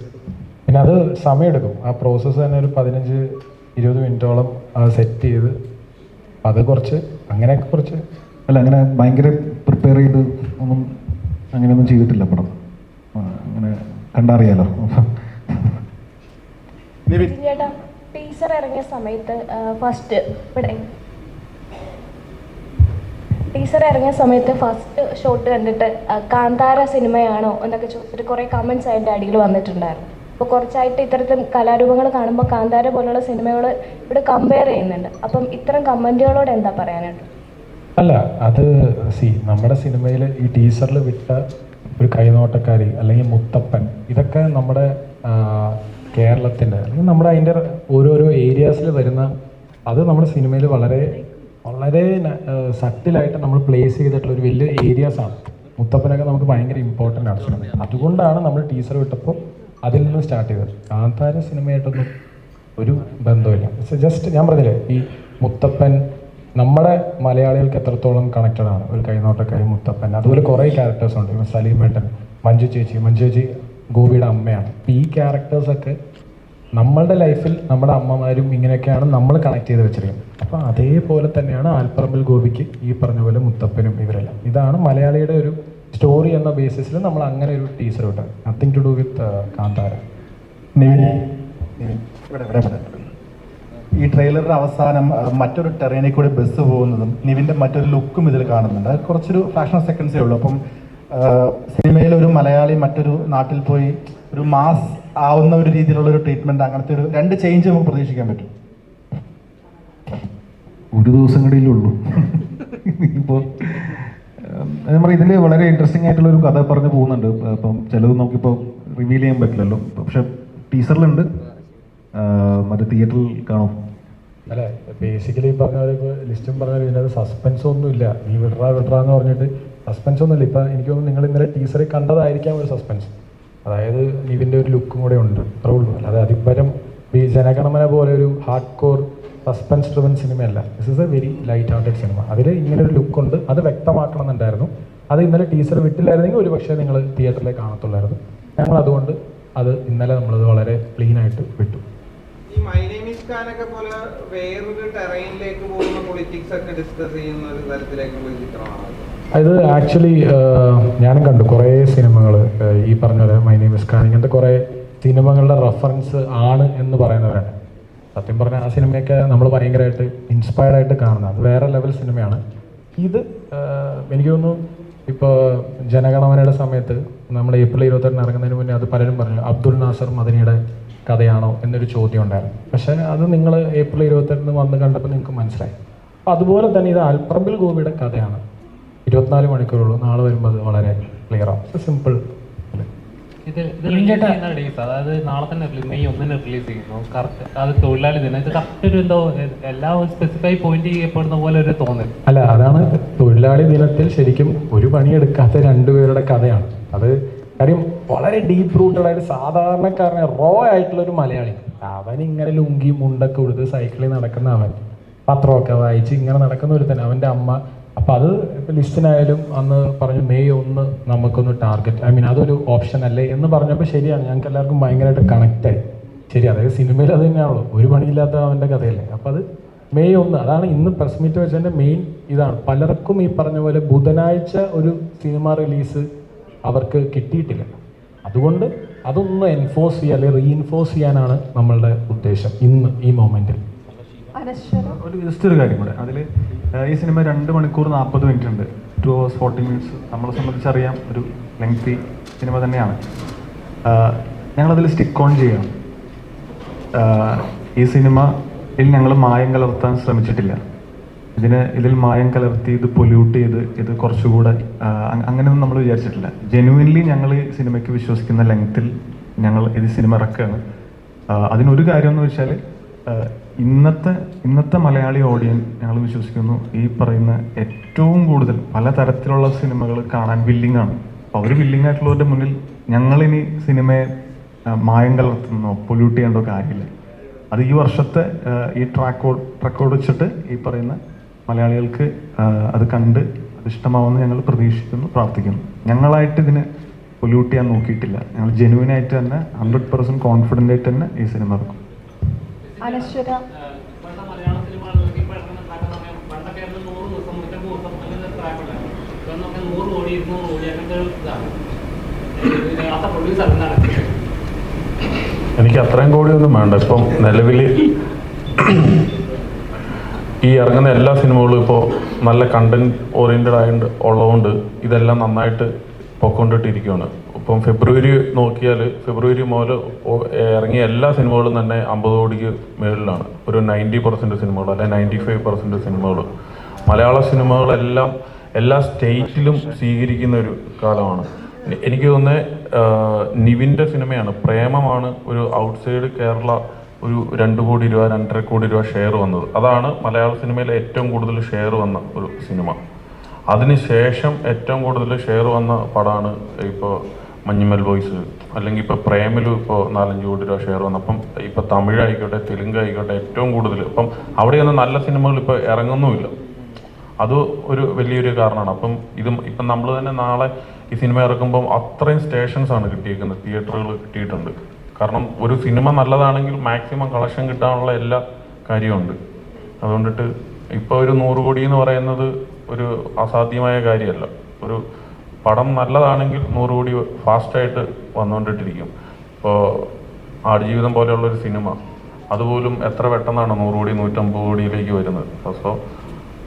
പിന്നെ അത് സമയമെടുക്കും. ആ പ്രോസസ്സ് തന്നെ ഒരു 15-20 മിനിറ്റോളം അത് സെറ്റ് ചെയ്ത് അത് കുറച്ച് അങ്ങനെ ഭയങ്കര പ്രിപ്പയർ ചെയ്ത് അങ്ങനെയൊന്നും ചെയ്തിട്ടില്ല പടം. അങ്ങനെ കണ്ടറിയാലോ. ചേട്ടാ, ടീസർ ഇറങ്ങിയ സമയത്ത് ഫസ്റ്റ് ഷോട്ട് കണ്ടിട്ട് കാന്താര സിനിമയാണോ എന്നൊക്കെ ചോദിച്ചിട്ട് കുറേ കമൻറ്റ്സ് അതിൻ്റെ അടിയിൽ വന്നിട്ടുണ്ടായിരുന്നു. അപ്പോൾ കുറച്ചായിട്ട് ഇത്തരത്തിൽ കലാരൂപങ്ങൾ കാണുമ്പോൾ കാന്താര പോലുള്ള സിനിമകൾ ഇവിടെ കമ്പയർ ചെയ്യുന്നുണ്ട്. അപ്പം ഇത്തരം കമൻറ്റുകളോട് എന്താ പറയാനായിട്ട്? അല്ല, അത് നമ്മുടെ സിനിമയിൽ ഈ ടീസറിൽ വിട്ട ഒരു കൈനോട്ടക്കാരി അല്ലെങ്കിൽ മുത്തപ്പൻ, ഇതൊക്കെ നമ്മുടെ കേരളത്തിൻ്റെ അല്ലെങ്കിൽ നമ്മുടെ അതിൻ്റെ ഓരോരോ ഏരിയാസിൽ വരുന്ന, അത് നമ്മുടെ സിനിമയിൽ വളരെ വളരെ സട്ടിലായിട്ട് നമ്മൾ പ്ലേസ് ചെയ്തിട്ടുള്ള ഒരു വലിയ ഏരിയാസാണ്. മുത്തപ്പനൊക്കെ നമുക്ക് ഭയങ്കര ഇമ്പോർട്ടൻ്റ് ആണ് സിനിമ. അതുകൊണ്ടാണ് നമ്മൾ ടീസർ വിട്ടപ്പോൾ അതിൽ നിന്ന് സ്റ്റാർട്ട് ചെയ്തത്. കാന്താര സിനിമയായിട്ടൊന്നും ഒരു ബന്ധമില്ല. ജസ്റ്റ് ഞാൻ പറഞ്ഞില്ലേ, ഈ മുത്തപ്പൻ നമ്മുടെ മലയാളികൾക്ക് എത്രത്തോളം കണക്റ്റഡ് ആണ്. ഒരു കൈനോട്ടക്കാരി, മുത്തപ്പൻ, അതുപോലെ കുറേ ക്യാരക്ടേഴ്സ് ഉണ്ട്. ഇപ്പം സലീമേട്ടൻ, മഞ്ജു ചേച്ചി ഗോപിയുടെ അമ്മയാണ്. അപ്പോൾ ഈ ക്യാരക്ടേഴ്സൊക്കെ നമ്മളുടെ ലൈഫിൽ നമ്മുടെ അമ്മമാരും ഇങ്ങനെയൊക്കെയാണ് നമ്മൾ കണക്ട് ചെയ്ത് വെച്ചിരിക്കുന്നത്. അപ്പോൾ അതേപോലെ തന്നെയാണ് ആൽപ്പറമ്പിൽ ഗോപിക്ക് ഈ പറഞ്ഞ പോലെ മുത്തപ്പനും ഇവരെല്ലാം. ഇതാണ് മലയാളിയുടെ ഒരു സ്റ്റോറി എന്ന ബേസിസിൽ നമ്മൾ അങ്ങനെ ഒരു ടീച്ചർ വിട്ടത്. Nothing to do with Kantara. ഈ ട്രെയിലറിന്റെ അവസാനം മറ്റൊരു ടെറേനിൽ കൂടി ബസ് പോകുന്നതും നിവിൻ്റെ മറ്റൊരു ലുക്കും ഇതിൽ കാണുന്നുണ്ട്. അത് കുറച്ചൊരു ഫ്രാക്ഷൻ ഓഫ് സെക്കൻഡ്സേ ഉള്ളൂ. അപ്പം സിനിമയിൽ ഒരു മലയാളി മറ്റൊരു നാട്ടിൽ പോയി ഒരു മാസ് ആവുന്ന ഒരു രീതിയിലുള്ള ഒരു ട്രീറ്റ്മെൻറ്റ്, അങ്ങനത്തെ ഒരു 2 ചേഞ്ച് നമുക്ക് പ്രതീക്ഷിക്കാൻ പറ്റും. ഒരു ദിവസം കൂടിയേ ഉള്ളൂ. ഇപ്പോൾ നമ്മൾ ഇതിൽ വളരെ ഇൻട്രസ്റ്റിംഗ് ആയിട്ടുള്ളൊരു കഥ പറഞ്ഞ് പോകുന്നുണ്ട്. അപ്പം ചിലത് നമുക്കിപ്പോൾ റിവീൽ ചെയ്യാൻ പറ്റില്ലല്ലോ. പക്ഷെ ടീസറിലുണ്ട്, മറ്റേ തിയേറ്ററിൽ കാണും. അല്ല, ബേസിക്കലി പറഞ്ഞ പോലെ ഇപ്പോൾ ലിസ്റ്റും പറഞ്ഞ ഇതിനകത്ത് സസ്പെൻസ് ഒന്നുമില്ല. നീ വിടറാ എന്ന് പറഞ്ഞിട്ട് സസ്പെൻസ് ഒന്നുമില്ല. ഇപ്പം എനിക്ക് തോന്നുന്നു നിങ്ങൾ ഇന്നലെ ടീസറിൽ കണ്ടതായിരിക്കാം ഒരു സസ്പെൻസ്. അതായത് നിവിൻ്റെ ഒരു ലുക്കും കൂടെ ഉണ്ട്, അത്രേ ഉള്ളൂ. അല്ലാതെ അതിപ്പരം ഈ ജനഗണമന പോലെ ഒരു ഹാർഡ് കോർ സസ്പെൻസ് ഡ്രിവൻ സിനിമയല്ല. This is a very light hearted cinema. അതിൽ ഇങ്ങനൊരു ലുക്കുണ്ട്, അത് വ്യക്തമാക്കണമെന്നുണ്ടായിരുന്നു. അത് ഇന്നലെ ടീസർ വിട്ടില്ലായിരുന്നെങ്കിൽ ഒരു പക്ഷേ നിങ്ങൾ തിയേറ്ററിലേക്ക് കാണത്തുള്ളായിരുന്നു. ഞങ്ങൾ അതുകൊണ്ട് അത് ഇന്നലെ നമ്മളത് വളരെ ക്ലീനായിട്ട് വിട്ടു. ഈ മൈ നെയിം ഈസ് ഖാനൊക്കെ പോലെ വേറൊരു ടെറൈനിലേക്ക് പോകുന്ന പൊളിറ്റിക്സ് ഒക്കെ ഡിസ്കസ് ചെയ്യുന്ന ഒരു തരത്തിലേക്കുള്ള ചിത്രമാണ്. ഇത് ആക്ച്വലി ഞാനും കണ്ടു കുറേ സിനിമകൾ ഈ പറഞ്ഞ പോലെ മൈ നെയിം ഈസ് ഖാൻ ഇങ്ങനത്തെ കുറേ സിനിമകളുടെ റെഫറൻസ് ആണ് എന്ന് പറയുന്നവരാണ്. സത്യം പറഞ്ഞാൽ ആ സിനിമയൊക്കെ നമ്മൾ ഭയങ്കരമായിട്ട് ഇൻസ്പയർഡ് ആയിട്ട് കാണുന്നത്. അത് വേറെ ലെവൽ സിനിമയാണ്. ഇത് എനിക്ക് തോന്നുന്നു ഇപ്പോൾ ജനഗണമനയുടെ സമയത്ത് നമ്മൾ ഏപ്രിൽ 28 ഇറങ്ങുന്നതിന് മുന്നേ അത് പലരും പറഞ്ഞു അബ്ദുൽ നാസർ മദനിയുടെ കഥയാണോ എന്നൊരു ചോദ്യം ഉണ്ടായിരുന്നു. പക്ഷേ അത് നിങ്ങൾ ഏപ്രിൽ 28 വന്ന് കണ്ടപ്പോൾ നിങ്ങൾക്ക് മനസ്സിലായി. അപ്പോൾ അതുപോലെ തന്നെ ഇത് അൽപറമ്പിൽ ഗോപിയുടെ കഥയാണ്. 24 മണിക്കൂറുള്ളൂ. നാളെ വരുമ്പോൾ അത് വളരെ ക്ലിയറാണ്. സിമ്പിൾ. അതായത് നാളെ തന്നെ മെയ് 1 റിലീസ് ചെയ്യുന്നു. കറക്റ്റ് അത് തൊഴിലാളി ദിനം. ഇത് കറക്റ്റ് ഒരു എന്തോ എല്ലാം സ്പെസിഫൈ പോയിന്റ് ചെയ്യപ്പെടുന്ന പോലെ ഒരു തോന്നൽ. അല്ല, അതാണ് തൊഴിലാളി ദിനത്തിൽ ശരിക്കും ഒരു പണിയെടുക്കാത്ത രണ്ടുപേരുടെ കഥയാണ് അത്. കാര്യം വളരെ ഡീപ്പ് റൂട്ടഡ് ആയിട്ട് സാധാരണക്കാരനെ റോ ആയിട്ടുള്ളൊരു മലയാളി, അവൻ ഇങ്ങനെ ലുങ്കി മുണ്ടൊക്കെ കൊടുത്ത് സൈക്കിളിൽ നടക്കുന്ന അവൻ, പത്രമൊക്കെ വായിച്ച് ഇങ്ങനെ നടക്കുന്ന ഒരു തന്നെ അവൻ്റെ അമ്മ. അപ്പോൾ അത് ഇപ്പോൾ ലിസ്റ്റിനായാലും അന്ന് പറഞ്ഞു മെയ് 1 നമുക്കൊന്ന് ടാർഗറ്റ്, അതൊരു ഓപ്ഷൻ അല്ലേ എന്ന് പറഞ്ഞപ്പോൾ ശരിയാണ്, ഞങ്ങൾക്ക് എല്ലാവർക്കും ഭയങ്കരമായിട്ട് കണക്റ്റായി. ശരി, അതായത് സിനിമയിൽ അത് തന്നെയാണല്ലോ, ഒരു പണിയില്ലാത്ത അവൻ്റെ കഥയല്ലേ. അപ്പോൾ അത് മെയ് 1 അതാണ് ഇന്ന് പ്രസ് മീറ്റ് വെച്ചതിൻ്റെ മെയിൻ ഇതാണ്. പലർക്കും ഈ പറഞ്ഞ പോലെ ബുധനാഴ്ച ഒരു സിനിമ റിലീസ് അവർക്ക് കിട്ടിയിട്ടില്ല. അതുകൊണ്ട് അതൊന്ന് എൻഫോഴ്സ് ചെയ്യുക അല്ലെങ്കിൽ റീഇൻഫോഴ്സ് ചെയ്യാനാണ് നമ്മളുടെ ഉദ്ദേശം ഇന്ന് ഈ മൊമെൻറ്റിൽ. ജസ്റ്റ് ഒരു കാര്യം കൂടെ, അതിൽ ഈ സിനിമ 2 മണിക്കൂർ 40 മിനിറ്റ് ഉണ്ട്. 2 hours 40 minutes. നമ്മളെ സംബന്ധിച്ചറിയാം ഒരു ലെങ്തി സിനിമ തന്നെയാണ്. ഞങ്ങളതിൽ സ്റ്റിക്ക് ഓൺ ചെയ്യണം. ഈ സിനിമയിൽ ഞങ്ങൾ മായം കലർത്താൻ ശ്രമിച്ചിട്ടില്ല. ഇതിൽ മായം കലർത്തി ഇത് പൊല്യൂട്ട് ചെയ്ത് ഇത് കുറച്ചുകൂടെ അങ്ങനെയൊന്നും നമ്മൾ വിചാരിച്ചിട്ടില്ല. ജെന്യുവൻലി ഞങ്ങൾ ഈ സിനിമയ്ക്ക് വിശ്വസിക്കുന്ന ലെങ്ത്തിൽ ഞങ്ങൾ ഇത് സിനിമ ഇറക്കുകയാണ്. അതിനൊരു കാര്യം എന്ന് വെച്ചാൽ ഇന്നത്തെ മലയാളി ഓഡിയൻസ് ഞങ്ങൾ വിശ്വസിക്കുന്നു ഈ പറയുന്ന ഏറ്റവും കൂടുതൽ പലതരത്തിലുള്ള സിനിമകൾ കാണാൻ വില്ലിംഗ് ആണ്. അപ്പോൾ അവർ വില്ലിംഗ് ആയിട്ടുള്ളവരുടെ മുന്നിൽ ഞങ്ങളിനി സിനിമയെ മായം കലർത്തുന്നോ പൊല്യൂട്ട് ചെയ്യേണ്ടോ കാര്യമില്ല. അത് ഈ വർഷത്തെ ഈ ട്രാക്ക് വെച്ചിട്ട് ഈ പറയുന്ന മലയാളികൾക്ക് അത് കണ്ട് അത് ഇഷ്ടമാവുമെന്ന് ഞങ്ങൾ പ്രതീക്ഷിക്കുന്നു, പ്രാർത്ഥിക്കുന്നു. ഞങ്ങളായിട്ട് ഇതിന് പൊല്യൂട്ട് ചെയ്യാൻ നോക്കിയിട്ടില്ല. ഞങ്ങൾ ജെന്യുവനായിട്ട് തന്നെ 100% കോൺഫിഡൻ്റ് ആയിട്ട് തന്നെ ഈ സിനിമ ഇറക്കും. എനിക്ക് അത്രയും കോടിയൊന്നും വേണ്ട. ഇപ്പം നിലവിൽ ഈ ഇറങ്ങുന്ന എല്ലാ സിനിമകളും ഇപ്പോൾ നല്ല കണ്ടന്റ് ഓറിയൻറ്റഡ് ആയിട്ട് ഉള്ളതുകൊണ്ട് ഇതെല്ലാം നന്നായിട്ട് പൊക്കൊണ്ടിട്ടിരിക്കുകയാണ്. ഇപ്പം ഫെബ്രുവരി നോക്കിയാൽ ഫെബ്രുവരി മുതൽ ഇറങ്ങിയ എല്ലാ സിനിമകളും തന്നെ 50 കോടിക്ക് മുകളിലാണ്. ഒരു 90% സിനിമകൾ അല്ലെങ്കിൽ 95% സിനിമകൾ മലയാള സിനിമകളെല്ലാം എല്ലാ സ്റ്റേറ്റിലും സ്വീകരിക്കുന്ന ഒരു കാലമാണ്. എനിക്ക് തോന്നുന്നത് നിവിൻ്റെ സിനിമയാണ് പ്രേമമാണ് ഒരു ഔട്ട്സൈഡ് കേരള ഒരു 2 കോടി രൂപ 2.5 കോടി രൂപ ഷെയർ വന്നത്. അതാണ് മലയാള സിനിമയിലെ ഏറ്റവും കൂടുതൽ ഷെയർ വന്ന ഒരു സിനിമ. അതിനുശേഷം ഏറ്റവും കൂടുതൽ ഷെയർ വന്ന പടമാണ് ഇപ്പോൾ മഞ്ഞുമൽ ബോയ്സ്, അല്ലെങ്കിൽ ഇപ്പോൾ പ്രേമിലും ഇപ്പോൾ 4-5 കോടി രൂപ ഷെയർ വന്നു. അപ്പം ഇപ്പോൾ തമിഴ് ആയിക്കോട്ടെ തെലുങ്ക് ആയിക്കോട്ടെ ഏറ്റവും കൂടുതൽ ഇപ്പം അവിടെയൊന്നും നല്ല സിനിമകൾ ഇപ്പോൾ ഇറങ്ങുന്നുമില്ല. അത് ഒരു വലിയൊരു കാരണമാണ്. അപ്പം ഇപ്പം നമ്മൾ തന്നെ നാളെ ഈ സിനിമ ഇറക്കുമ്പം അത്രയും സ്റ്റേഷൻസാണ് കിട്ടിയിരിക്കുന്നത്, തിയേറ്ററുകൾ കിട്ടിയിട്ടുണ്ട്. കാരണം ഒരു സിനിമ നല്ലതാണെങ്കിൽ മാക്സിമം കളക്ഷൻ കിട്ടാനുള്ള എല്ലാ കാര്യമുണ്ട്. അതുകൊണ്ടിട്ട് ഇപ്പോൾ ഒരു 100 കോടി എന്ന് പറയുന്നത് ഒരു അസാധ്യമായ കാര്യമല്ല. ഒരു പടം നല്ലതാണെങ്കിൽ 100 കോടി ഫാസ്റ്റായിട്ട് വന്നുകൊണ്ടിട്ടിരിക്കും. ഇപ്പോൾ ആടുജീവിതം പോലെയുള്ളൊരു സിനിമ അതുപോലും എത്ര പെട്ടെന്നാണ് 100 കോടി 150 കോടിയിലേക്ക് വരുന്നത്. സോ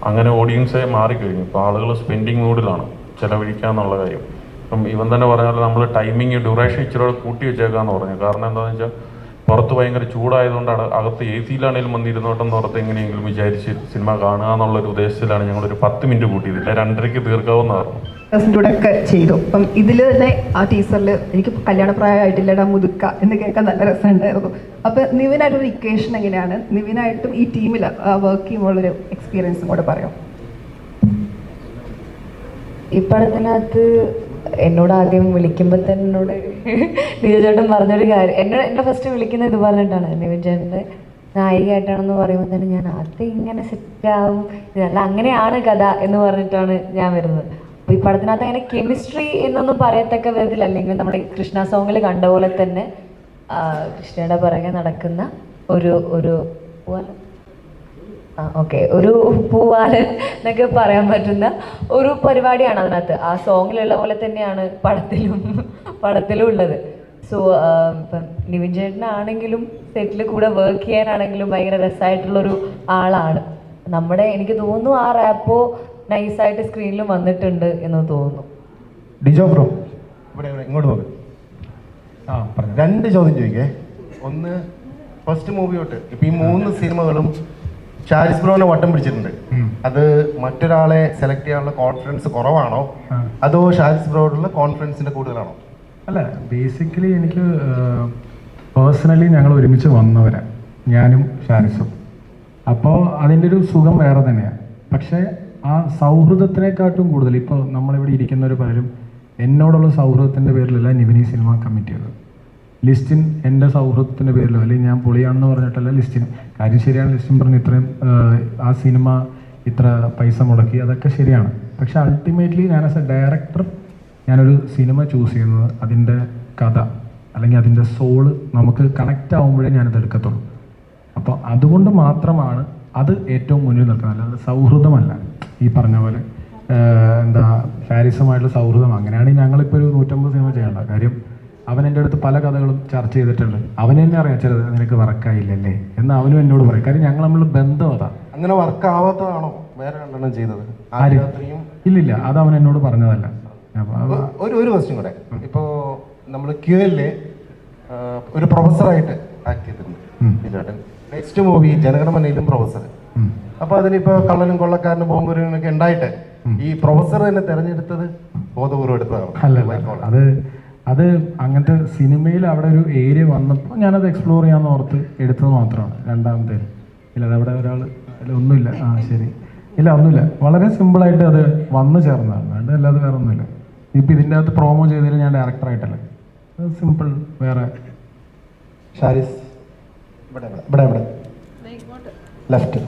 അങ്ങനെ ഓഡിയൻസെ മാറിക്കഴിഞ്ഞു. ഇപ്പോൾ ആളുകൾ സ്പെൻഡിങ് മൂഡിലാണ്, ചിലവഴിക്കാന്നുള്ള കാര്യം. ഇപ്പം ഇവൻ തന്നെ പറഞ്ഞാൽ നമ്മൾ ടൈമിങ് ഡ്യൂറേഷൻ ഇച്ചിരി കൂട്ടി വെച്ചേക്കാന്ന് പറഞ്ഞു. കാരണം എന്താണെന്ന് വെച്ചാൽ പുറത്ത് ഭയങ്കര ചൂടായതുകൊണ്ടാണ്, അകത്ത് എ സിയിലാണെങ്കിലും വന്നിരുന്നോട്ടെന്ന് പുറത്ത് എങ്ങനെയെങ്കിലും വിചാരിച്ച് സിനിമ കാണുക എന്നുള്ളൊരു ഉദ്ദേശത്തിലാണ് ഞങ്ങളൊരു 10 മിനിറ്റ് കൂട്ടിയതില്ല, 2:30 തീർക്കാവുന്ന പറഞ്ഞു. ഒക്കെ ചെയ്തു. അപ്പം ഇതിൽ തന്നെ ആ ടീച്ചറിൽ എനിക്ക് കല്യാണപ്രായമായിട്ടില്ലടാ മുതുക്ക എന്ന് കേൾക്കാൻ നല്ല രസമുണ്ടായിരുന്നു. അപ്പം നിവിനായിട്ടൊരു ഇക്വേഷൻ എങ്ങനെയാണ്, നിവിനായിട്ടും ഈ ടീമിൽ വർക്ക് ചെയ്യുമ്പോഴൊരു എക്സ്പീരിയൻസും കൂടെ പറയാം. ഈ പടത്തിനകത്ത് എന്നോട് ആദ്യം വിളിക്കുമ്പോൾ തന്നെ എന്നോട് നിവിൻ ചേട്ടൻ പറഞ്ഞൊരു കാര്യം, എന്നെ ഫസ്റ്റ് വിളിക്കുന്നത് ഇത് പറഞ്ഞിട്ടാണ്, നിവിൻ ചേട്ടൻ്റെ നായികയായിട്ടാണെന്ന് പറയുമ്പോൾ തന്നെ ഞാൻ അത് ഇങ്ങനെ സെറ്റാവും, ഇതല്ല അങ്ങനെയാണ് കഥ എന്ന് പറഞ്ഞിട്ടാണ് ഞാൻ വരുന്നത്. അപ്പോൾ ഈ പടത്തിനകത്ത് അങ്ങനെ കെമിസ്ട്രി എന്നൊന്നും പറയത്തക്ക വിധത്തിൽ, അല്ലെങ്കിൽ നമ്മുടെ കൃഷ്ണ സോങ്ങിൽ കണ്ട പോലെ തന്നെ കൃഷ്ണയുടെ പുറകെ നടക്കുന്ന ഒരു ഒരു പൂവാലൻ എന്നൊക്കെ പറയാൻ പറ്റുന്ന ഒരു പരിപാടിയാണ് അതിനകത്ത്. ആ സോങ്ങിലുള്ള പോലെ തന്നെയാണ് പടത്തിലും ഉള്ളത്. സോ ഇപ്പം നിവിൻ ചേട്ടനാണെങ്കിലും സെറ്റിൽ കൂടെ വർക്ക് ചെയ്യാനാണെങ്കിലും ഭയങ്കര രസമായിട്ടുള്ളൊരു ആളാണ്. എനിക്ക് തോന്നുന്നു ആ റാപ്പോ നൈസായിട്ട് സ്ക്രീനിലും വന്നിട്ടുണ്ട് എന്ന് തോന്നുന്നു. ഡിജോ ബ്രോ ഇവിടെ ഇങ്ങോട്ട് നോക്ക്. രണ്ട് ചോദ്യം ചോദിക്കേ. ഒന്ന്, ഫസ്റ്റ് മൂവി തൊട്ട് ഇപ്പം ഈ 3 സിനിമകളും ഷാരിസ് ബ്രോനെ വട്ടം പിടിച്ചിട്ടുണ്ട്. അത് മറ്റൊരാളെ സെലക്ട് ചെയ്യാനുള്ള കോൺഫിഡൻസ് കുറവാണോ, അതോ ഷാരിസ് ബ്രോയോടുള്ള കോൺഫിഡൻസിന്റെ കൂടുതലാണോ? അല്ല, ബേസിക്കലി എനിക്ക് പേഴ്സണലി ഞങ്ങൾ ഒരുമിച്ച് വന്നവരാണ്, ഞാനും ഷാരിസും. അപ്പോൾ അതിൻ്റെ ഒരു സുഖം വേറെ തന്നെയാണ്. പക്ഷേ ആ സൗഹൃദത്തിനെക്കാട്ടും കൂടുതൽ ഇപ്പോൾ നമ്മളിവിടെ ഇരിക്കുന്നവർ പലരും എന്നോടുള്ള സൗഹൃദത്തിൻ്റെ പേരിലല്ല നിവിൻ ഈ സിനിമ കമ്മിറ്റ് ചെയ്തത്. ലിസ്റ്റിൻ എൻ്റെ സൗഹൃദത്തിൻ്റെ പേരിലോ അല്ലെങ്കിൽ ഞാൻ പൊളിയാണെന്ന് പറഞ്ഞിട്ടല്ല ലിസ്റ്റിൻ. കാര്യം ശരിയാണ്, ലിസ്റ്റിൻ പറഞ്ഞു ഇത്രയും ആ സിനിമ ഇത്ര പൈസ മുടക്കി, അതൊക്കെ ശരിയാണ്. പക്ഷെ അൾട്ടിമേറ്റ്ലി ഞാൻ ആസ് എ ഡയറക്ടർ ഞാനൊരു സിനിമ ചൂസ് ചെയ്യുന്നത് അതിൻ്റെ കഥ അല്ലെങ്കിൽ അതിൻ്റെ സോള് നമുക്ക് കണക്റ്റ് ആകുമ്പോഴേ ഞാനത് എടുക്കത്തുള്ളൂ. അപ്പോൾ അതുകൊണ്ട് മാത്രമാണ് അത് ഏറ്റവും മുന്നിൽ നിൽക്കുന്നത്. അല്ലാതെ സൗഹൃദമല്ല ഈ പറഞ്ഞ പോലെ ഷാരിസുമായിട്ടുള്ള സൗഹൃദം. അങ്ങനെയാണെങ്കിൽ ഞങ്ങളിപ്പോൾ ഒരു 150 സിനിമ ചെയ്യേണ്ട കാര്യം. അവൻ എൻ്റെ അടുത്ത് പല കഥകളും ചർച്ച ചെയ്തിട്ടുണ്ട്. അവന് തന്നെ അറിയാം ചിലത് നിനക്ക് വർക്കായില്ലല്ലേ എന്ന് അവനും എന്നോട് പറയും. കാര്യം ഞങ്ങൾ തമ്മിലുള്ള ബന്ധം അതാ. അങ്ങനെ വർക്കാവാത്തതാണോ വേറെ രണ്ടെണ്ണം ചെയ്തത്? ഇല്ലില്ല, അത് അവൻ എന്നോട് പറഞ്ഞതല്ല. ഒരു ക്വസ്റ്റ്യൻ കൂടെ. ഇപ്പോൾ നമ്മൾ ക്യൂഎല്ല് ഒരു പ്രൊഫസറായിട്ട് ആക്ട് ചെയ്തിട്ടുണ്ട്. നെക്സ്റ്റ് മൂവി ജനഗണമനയിലും പ്രൊഫസർ. അപ്പോൾ അതിലിപ്പോൾ കള്ളനും കൊള്ളക്കാരനും ബോംബുരനൊക്കെ ഉണ്ടായിട്ട് ഈ പ്രൊഫസർ തന്നെ തിരഞ്ഞെടുത്തത് ബോധപൂർവ്വം എടുത്തതാണ്? അല്ല, അത് അങ്ങനത്തെ സിനിമയിൽ അവിടെ ഒരു ഏരിയ വന്നപ്പോൾ ഞാനത് എക്സ്പ്ലോർ ചെയ്യാമെന്ന് ഓർത്ത് എടുത്തത് മാത്രമാണ്. രണ്ടാമത്തെ ഇല്ല, അതവിടെ ഒരാൾ അല്ല, ഒന്നുമില്ല. ശരി, ഇല്ല, ഒന്നുമില്ല. വളരെ സിമ്പിളായിട്ട് അത് വന്നു ചേർന്നതാണ്, അതുകൊണ്ട് അല്ലാതെ വേറെ ഒന്നുമില്ല. ഇപ്പം ഇതിൻ്റെ അകത്ത് പ്രോമോ ചെയ്തതിൽ ഞാൻ ഡയറക്ടറായിട്ടല്ല, സിമ്പിൾ. വേറെ ഷാരിസ് ഇവിടെ ലെഫ്റ്റ്.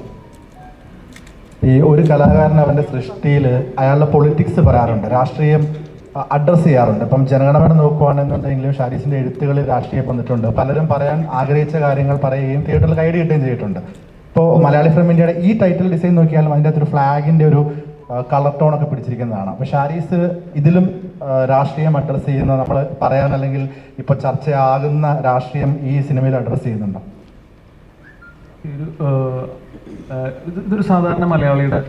ഈ ഒരു കലാകാരൻ അവൻ്റെ സൃഷ്ടിയിൽ അയാളുടെ പൊളിറ്റിക്സ് പറയാറുണ്ട്, രാഷ്ട്രീയം അഡ്രസ്സ് ചെയ്യാറുണ്ട്. ഇപ്പം ജനഗണമന നോക്കുകയാണെന്നുണ്ടെങ്കിലും ഷാരിസിൻ്റെ എഴുത്തുകളിൽ രാഷ്ട്രീയം വന്നിട്ടുണ്ട്. പലരും പറയാൻ ആഗ്രഹിച്ച കാര്യങ്ങൾ പറയുകയും തിയേറ്ററിൽ കൈഡി കിട്ടുകയും ചെയ്തിട്ടുണ്ട്. ഇപ്പോൾ മലയാളി ഫ്രം ഇന്ത്യയുടെ ഈ ടൈറ്റിൽ ഡിസൈൻ നോക്കിയാലും അതിൻ്റെ അകത്തൊരു ഫ്ലാഗിൻ്റെ ഒരു കളർ ടോണൊക്കെ പിടിച്ചിരിക്കുന്നതാണ്. അപ്പോൾ ഷാരിസ് ഇതിലും രാഷ്ട്രീയം അഡ്രസ്സ് ചെയ്യുന്ന, നമ്മൾ പറയാൻ അല്ലെങ്കിൽ ഇപ്പോൾ ചർച്ചയാകുന്ന രാഷ്ട്രീയം ഈ സിനിമയിൽ അഡ്രസ്സ് ചെയ്യുന്നുണ്ടോ? ഇതൊരു സാധാരണ മലയാളിയുടെ,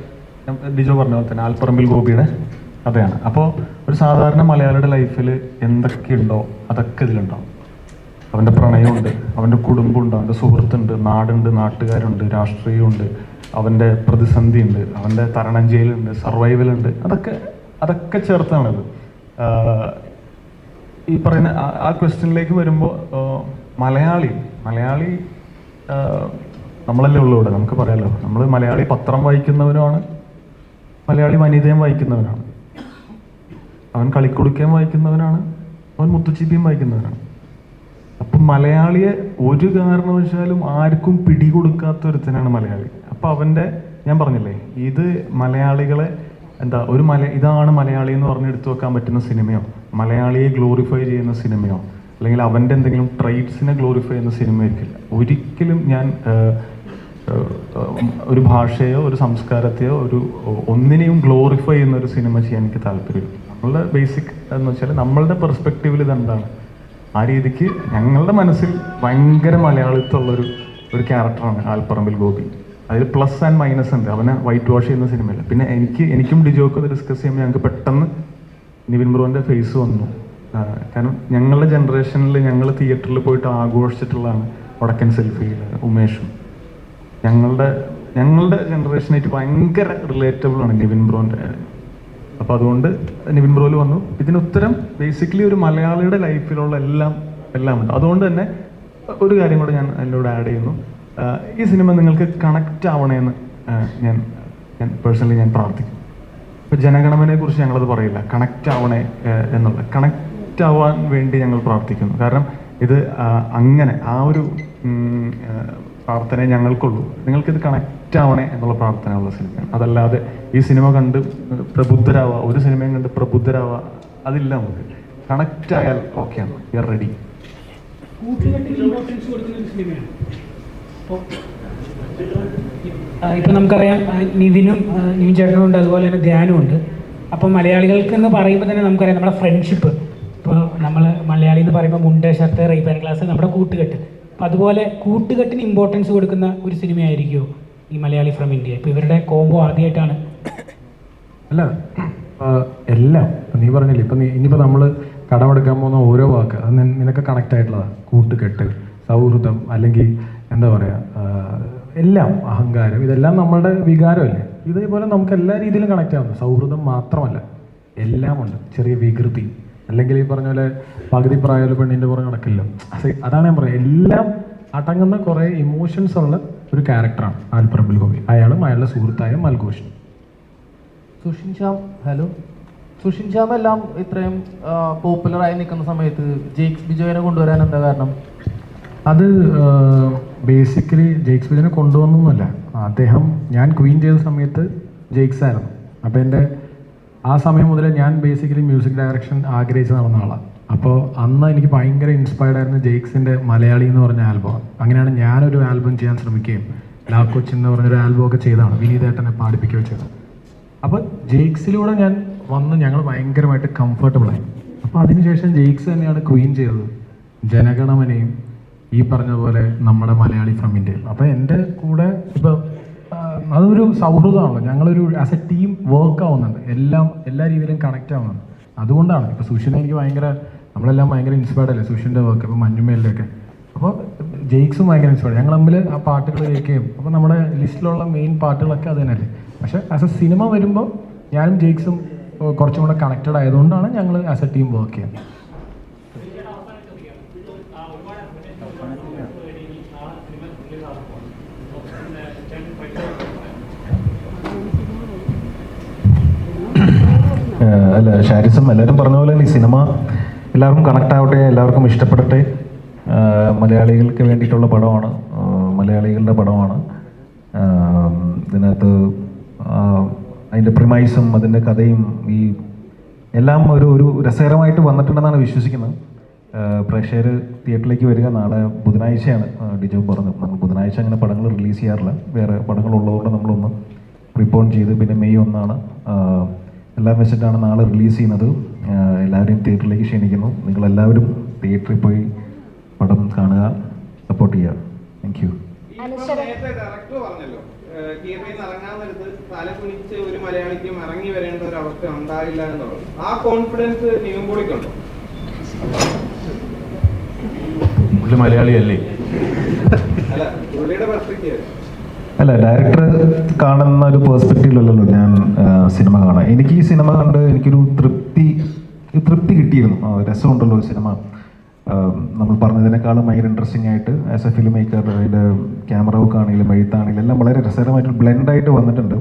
ഡിജോ പറഞ്ഞ പോലെ തന്നെ ആൽപ്പറമ്പിൽ ഗോപിയുടെ കഥയാണ്. അപ്പോൾ ഒരു സാധാരണ മലയാളിയുടെ ലൈഫിൽ എന്തൊക്കെയുണ്ടോ അതൊക്കെ ഇതിലുണ്ടാവും. അവൻ്റെ പ്രണയമുണ്ട്, അവൻ്റെ കുടുംബമുണ്ട്, അവൻ്റെ സുഹൃത്തുണ്ട്, നാടുണ്ട്, നാട്ടുകാരുണ്ട്, രാഷ്ട്രീയമുണ്ട്, അവൻ്റെ പ്രതിസന്ധിയുണ്ട്, അവൻ്റെ തരണം ചെയ്യലുണ്ട്, സർവൈവലുണ്ട്. അതൊക്കെ ചേർത്താണത്. ഈ പറയുന്ന ആ ക്വസ്റ്റ്യനിലേക്ക് വരുമ്പോൾ മലയാളി നമ്മളല്ലേ ഉള്ളൂ ഇവിടെ, നമുക്ക് പറയാമല്ലോ. നമ്മൾ മലയാളി പത്രം വായിക്കുന്നവനുമാണ്, മലയാളി വനിതയും വായിക്കുന്നവനാണ്, അവൻ കളിക്കുടുക്കയും വായിക്കുന്നവനാണ്, അവൻ മുത്തുച്ചിപ്പിയും വായിക്കുന്നവനാണ്. അപ്പം മലയാളിയെ ഒരു കാരണവശാലും ആർക്കും പിടികൊടുക്കാത്തൊരുത്തനാണ് മലയാളി. അപ്പം അവൻ്റെ, ഞാൻ പറഞ്ഞില്ലേ, ഇത് മലയാളികളെ ഇതാണ് മലയാളി എന്ന് പറഞ്ഞ് എടുത്തു വെക്കാൻ പറ്റുന്ന സിനിമയോ, മലയാളിയെ ഗ്ലോറിഫൈ ചെയ്യുന്ന സിനിമയോ, അല്ലെങ്കിൽ അവൻ്റെ എന്തെങ്കിലും ട്രൈറ്റ്സിനെ ഗ്ലോറിഫൈ ചെയ്യുന്ന സിനിമയായിരിക്കില്ല. ഒരിക്കലും ഞാൻ ഒരു ഭാഷയോ ഒരു സംസ്കാരത്തെയോ ഒന്നിനെയും ഗ്ലോറിഫൈ ചെയ്യുന്ന ഒരു സിനിമ ചെയ്യാൻ എനിക്ക് താല്പര്യമില്ല. നമ്മളുടെ ബേസിക് എന്ന് വെച്ചാൽ നമ്മളുടെ പെർസ്പെക്റ്റീവിൽ ഇതെന്താണ്, ആ രീതിക്ക് ഞങ്ങളുടെ മനസ്സിൽ ഭയങ്കര മലയാളിത്തമുള്ളൊരു ക്യാരക്ടറാണ് ആൽപ്പറമ്പിൽ ഗോപി. അതിൽ പ്ലസ് ആൻഡ് മൈനസ് ഉണ്ട്. അവനെ വൈറ്റ് വാഷ് ചെയ്യുന്ന സിനിമയില്ല. പിന്നെ എനിക്കും ഡിജോക്കും അത് ഡിസ്കസ് ചെയ്യുമ്പോൾ ഞങ്ങൾക്ക് പെട്ടെന്ന് നിവിൻ ബ്രോൻ്റെ ഫേസ് വന്നു. കാരണം ഞങ്ങളുടെ ജനറേഷനിൽ ഞങ്ങൾ തിയേറ്ററിൽ പോയിട്ട് ആഘോഷിച്ചിട്ടുള്ളതാണ് വടക്കൻ സെൽഫിയിൽ ഉമേഷും. ഞങ്ങളുടെ ജനറേഷനായിട്ട് ഭയങ്കര റിലേറ്റബിൾ ആണ് നിവിൻ ബ്രോൻ്റെ. അപ്പോൾ അതുകൊണ്ട് നിവിൻ ബ്രോയിൽ വന്നു. ഇതിന് ഉത്തരം ബേസിക്കലി ഒരു മലയാളിയുടെ ലൈഫിലുള്ള എല്ലാം ഉണ്ട്. അതുകൊണ്ട് തന്നെ ഒരു കാര്യം കൂടെ ഞാൻ അതിലൂടെ ആഡ് ചെയ്യുന്നു. ഈ സിനിമ നിങ്ങൾക്ക് കണക്റ്റ് ആവണേന്ന് ഞാൻ പേഴ്സണലി പ്രാർത്ഥിക്കും. ഇപ്പോൾ ഇപ്പോൾ ജനഗണമനെ കുറിച്ച് ഞങ്ങളത് പറയില്ല, കണക്റ്റ് ആവണേ എന്നുള്ളത്. കണക്റ്റ് ആവാൻ വേണ്ടി ഞങ്ങൾ പ്രാർത്ഥിക്കുന്നു. കാരണം ഇത് അങ്ങനെ ആ ഒരു പ്രാർത്ഥന ഞങ്ങൾക്കുള്ളൂ. നിങ്ങൾക്കിത് കണക്റ്റ് ആവണേ എന്നുള്ള പ്രാർത്ഥനയുള്ള സിനിമയാണ്. അതല്ലാതെ ഈ സിനിമ കണ്ട് പ്രബുദ്ധരാവുക, ഒരു സിനിമയും കണ്ട് പ്രബുദ്ധരാവുക, അതില്ല. നമുക്ക് കണക്റ്റ് ആയാൽ ഓക്കെയാണ്, വി ആർ റെഡി. ഇപ്പം നമുക്കറിയാം നിവിൻ ചേട്ടനും ഉണ്ട്, അതുപോലെ തന്നെ ധ്യാനും ഉണ്ട്. അപ്പം മലയാളികൾക്ക് എന്ന് പറയുമ്പോൾ തന്നെ നമുക്കറിയാം നമ്മുടെ ഫ്രണ്ട്ഷിപ്പ്. ഇപ്പോൾ നമ്മൾ മലയാളി എന്ന് പറയുമ്പോൾ മുണ്ട്, ഷർട്ട്, റൈപ്പ് ആൻഡ് ക്ലാസ്, നമ്മുടെ കൂട്ടുകെട്ട്. അപ്പം അതുപോലെ കൂട്ടുകെട്ടിന് ഇമ്പോർട്ടൻസ് കൊടുക്കുന്ന ഒരു സിനിമയായിരിക്കുമോ ഈ മലയാളി ഫ്രം ഇന്ത്യ? ഇപ്പോൾ ഇവരുടെ കോംബോ ആദ്യമായിട്ടാണ്. അല്ല, എല്ലാം നീ പറഞ്ഞില്ലേ, ഇപ്പം ഇനിയിപ്പോൾ നമ്മൾ കടമെടുക്കാൻ പോകുന്ന ഓരോ വാക്ക് അത് നിനക്ക് കണക്റ്റ് ആയിട്ടുള്ളതാണ്. കൂട്ടുകെട്ട്, സൗഹൃദം, അല്ലെങ്കിൽ എന്താ പറയുക, എല്ലാം, അഹങ്കാരം, ഇതെല്ലാം നമ്മളുടെ വികാരമല്ലേ. ഇതേപോലെ നമുക്ക് എല്ലാ രീതിയിലും കണക്റ്റ് ആവുന്നു. സൗഹൃദം മാത്രമല്ല, എല്ലാം ഉണ്ട്. ചെറിയ വികൃതി, അല്ലെങ്കിൽ ഈ പറഞ്ഞ പോലെ പകുതി പ്രായമുള്ള പെണ്ണിൻ്റെ പുറം നടക്കില്ല. അതാണ് ഞാൻ പറയുന്നത്. എല്ലാം അടങ്ങുന്ന കുറേ ഇമോഷൻസ് ഉള്ള ഒരു ക്യാരക്ടറാണ് ആൽപ്പറമ്പിൽ ഗോപി. അയാളും അയാളുടെ സുഹൃത്തായ മൽഘോഷും. സുഷിൻ ശ്യാം, ഹലോ. സുഷിൻ ശ്യാം എല്ലാം ഇത്രയും പോപ്പുലറായി നിൽക്കുന്ന സമയത്ത് ജെയ്ക്സ് ബിജോയിനെ കൊണ്ടുവരാൻ എന്താ കാരണം? അത് ബേസിക്കലി ജെയ്ക്സ് ബിജോയിനെ കൊണ്ടുവന്നൊന്നുമല്ല. അദ്ദേഹം, ഞാൻ ക്വീൻ ചെയ്ത സമയത്ത് ജെയ്ക്സ് ആയിരുന്നു. അപ്പോൾ എൻ്റെ ആ സമയം മുതലേ ഞാൻ ബേസിക്കലി മ്യൂസിക് ഡയറക്ഷൻ ആഗ്രഹിച്ച് നടന്ന ആളാണ്. അപ്പോൾ അന്ന് എനിക്ക് ഭയങ്കര ഇൻസ്പയർഡ് ആയിരുന്നു ജെയ്ക്സിൻ്റെ മലയാളി എന്ന് പറഞ്ഞ ആൽബം. അങ്ങനെയാണ് ഞാനൊരു ആൽബം ചെയ്യാൻ ശ്രമിക്കുകയും ലാക്കോച്ച് എന്ന് പറഞ്ഞൊരു ആൽബം ഒക്കെ ചെയ്തതാണ്, വിനീതേട്ടനെ പാടിപ്പിക്കുകയോ ചെയ്തത്. അപ്പോൾ ജെയ്ക്സിലൂടെ ഞാൻ വന്ന് ഞങ്ങൾ ഭയങ്കരമായിട്ട് കംഫർട്ടബിളായി. അപ്പോൾ അതിനുശേഷം ജെയ്ക്സ് തന്നെയാണ് ക്വീൻ ചെയ്തത്, ജനഗണമനയും ഈ പറഞ്ഞ പോലെ നമ്മുടെ മലയാളി ഫ്രം ഇന്ത്യയും. അപ്പോൾ എൻ്റെ കൂടെ ഇപ്പോൾ അതൊരു സൗഹൃദമാണല്ലോ, ഞങ്ങളൊരു ആസ് എ ടീം വർക്ക് ആവുന്നുണ്ട്, എല്ലാ രീതിയിലും കണക്റ്റ് ആവുന്നുണ്ട്. അതുകൊണ്ടാണ് ഇപ്പോൾ സുഷിനെ എനിക്ക് ഭയങ്കര, നമ്മളെല്ലാം ഭയങ്കര ഇൻസ്പയർഡ് അല്ലേ സുഷിൻ്റെ വർക്ക്, ഇപ്പോൾ മഞ്ഞുമേലിലൊക്കെ. അപ്പോൾ ജെയ്ക്സും ഭയങ്കര ഇൻസ്പയർഡ്. ഞങ്ങൾ തമ്മിൽ ആ പാട്ടുകൾ കേൾക്കുകയും, അപ്പോൾ നമ്മുടെ ലിസ്റ്റിലുള്ള മെയിൻ പാട്ടുകളൊക്കെ അത് തന്നെയല്ലേ. പക്ഷേ ആസ് എ സിനിമ വരുമ്പോൾ ഞാനും ജെയ്ക്സും കുറച്ചും കൂടെ കണക്റ്റഡ് ആയതുകൊണ്ടാണ് ഞങ്ങൾ ആസ് എ ടീം വർക്ക് ചെയ്യുന്നത്. അല്ല, ഷാരിസും എല്ലാവരും പറഞ്ഞ പോലെ ഈ സിനിമ എല്ലാവർക്കും കണക്റ്റ് ആവട്ടെ, എല്ലാവർക്കും ഇഷ്ടപ്പെടട്ടെ. മലയാളികൾക്ക് വേണ്ടിയിട്ടുള്ള പടമാണ്, മലയാളികളുടെ പടമാണ്. ഇതിനകത്ത് അതിൻ്റെ പ്രിമൈസും അതിൻ്റെ കഥയും ഈ എല്ലാം ഒരു രസകരമായിട്ട് വന്നിട്ടുണ്ടെന്നാണ് വിശ്വസിക്കുന്നത്. പ്രേക്ഷകർ തിയേറ്ററിലേക്ക് വരിക. നാളെ ബുധനാഴ്ചയാണ്, ഡിജോ പറഞ്ഞു. നമ്മൾ ബുധനാഴ്ച അങ്ങനെ പടങ്ങൾ റിലീസ് ചെയ്യാറില്ല, വേറെ പടങ്ങളുള്ളതുകൊണ്ട് നമ്മളൊന്ന് പ്രിപ്പോൺ ചെയ്ത്, പിന്നെ മെയ് 1 എല്ലാം വെച്ചിട്ടാണ് നാളെ റിലീസ് ചെയ്യുന്നത്. എല്ലാവരെയും തിയേറ്ററിലേക്ക് ക്ഷണിക്കുന്നു. നിങ്ങളെല്ലാവരും തിയേറ്ററിൽ പോയി പടം കാണുക, സപ്പോർട്ട് ചെയ്യുക. Thank you. നേരത്തെ ഡയറക്ടർ പറഞ്ഞല്ലോ, തിയേറ്ററിൽ നിന്ന് ഇറങ്ങാൻ നേരത്ത് തല കുനിച്ച് ഒരു മലയാളിക്കും ഇറങ്ങി വരേണ്ട ഒരു അവസ്ഥ ഉണ്ടായില്ല എന്നുള്ളത്. ആ കോൺഫിഡൻസ് നിവിൻ പോളിക്കുണ്ടോ? പുള്ളി മലയാളിയല്ലേ? അല്ല, പുള്ളിയുടെ പെർസ്പെക്റ്റീവ്. അല്ല, ഡയറക്ടർ കാണുന്ന ഒരു പേഴ്സ്പെക്റ്റീവിലല്ലല്ലോ ഞാൻ സിനിമ കാണാം. എനിക്ക് ഈ സിനിമ കണ്ട് എനിക്കൊരു തൃപ്തി കിട്ടിയിരുന്നു. രസമുണ്ടല്ലോ സിനിമ, നമ്മൾ പറഞ്ഞതിനേക്കാളും ഭയങ്കര ഇൻട്രസ്റ്റിംഗ് ആയിട്ട് ആസ് എ ഫിലിം മേക്കർ. അതിൻ്റെ ക്യാമറ വർക്ക് ആണെങ്കിലും എഴുത്താണെങ്കിലും എല്ലാം വളരെ രസകരമായിട്ട് ബ്ലെൻഡായിട്ട് വന്നിട്ടുണ്ട്.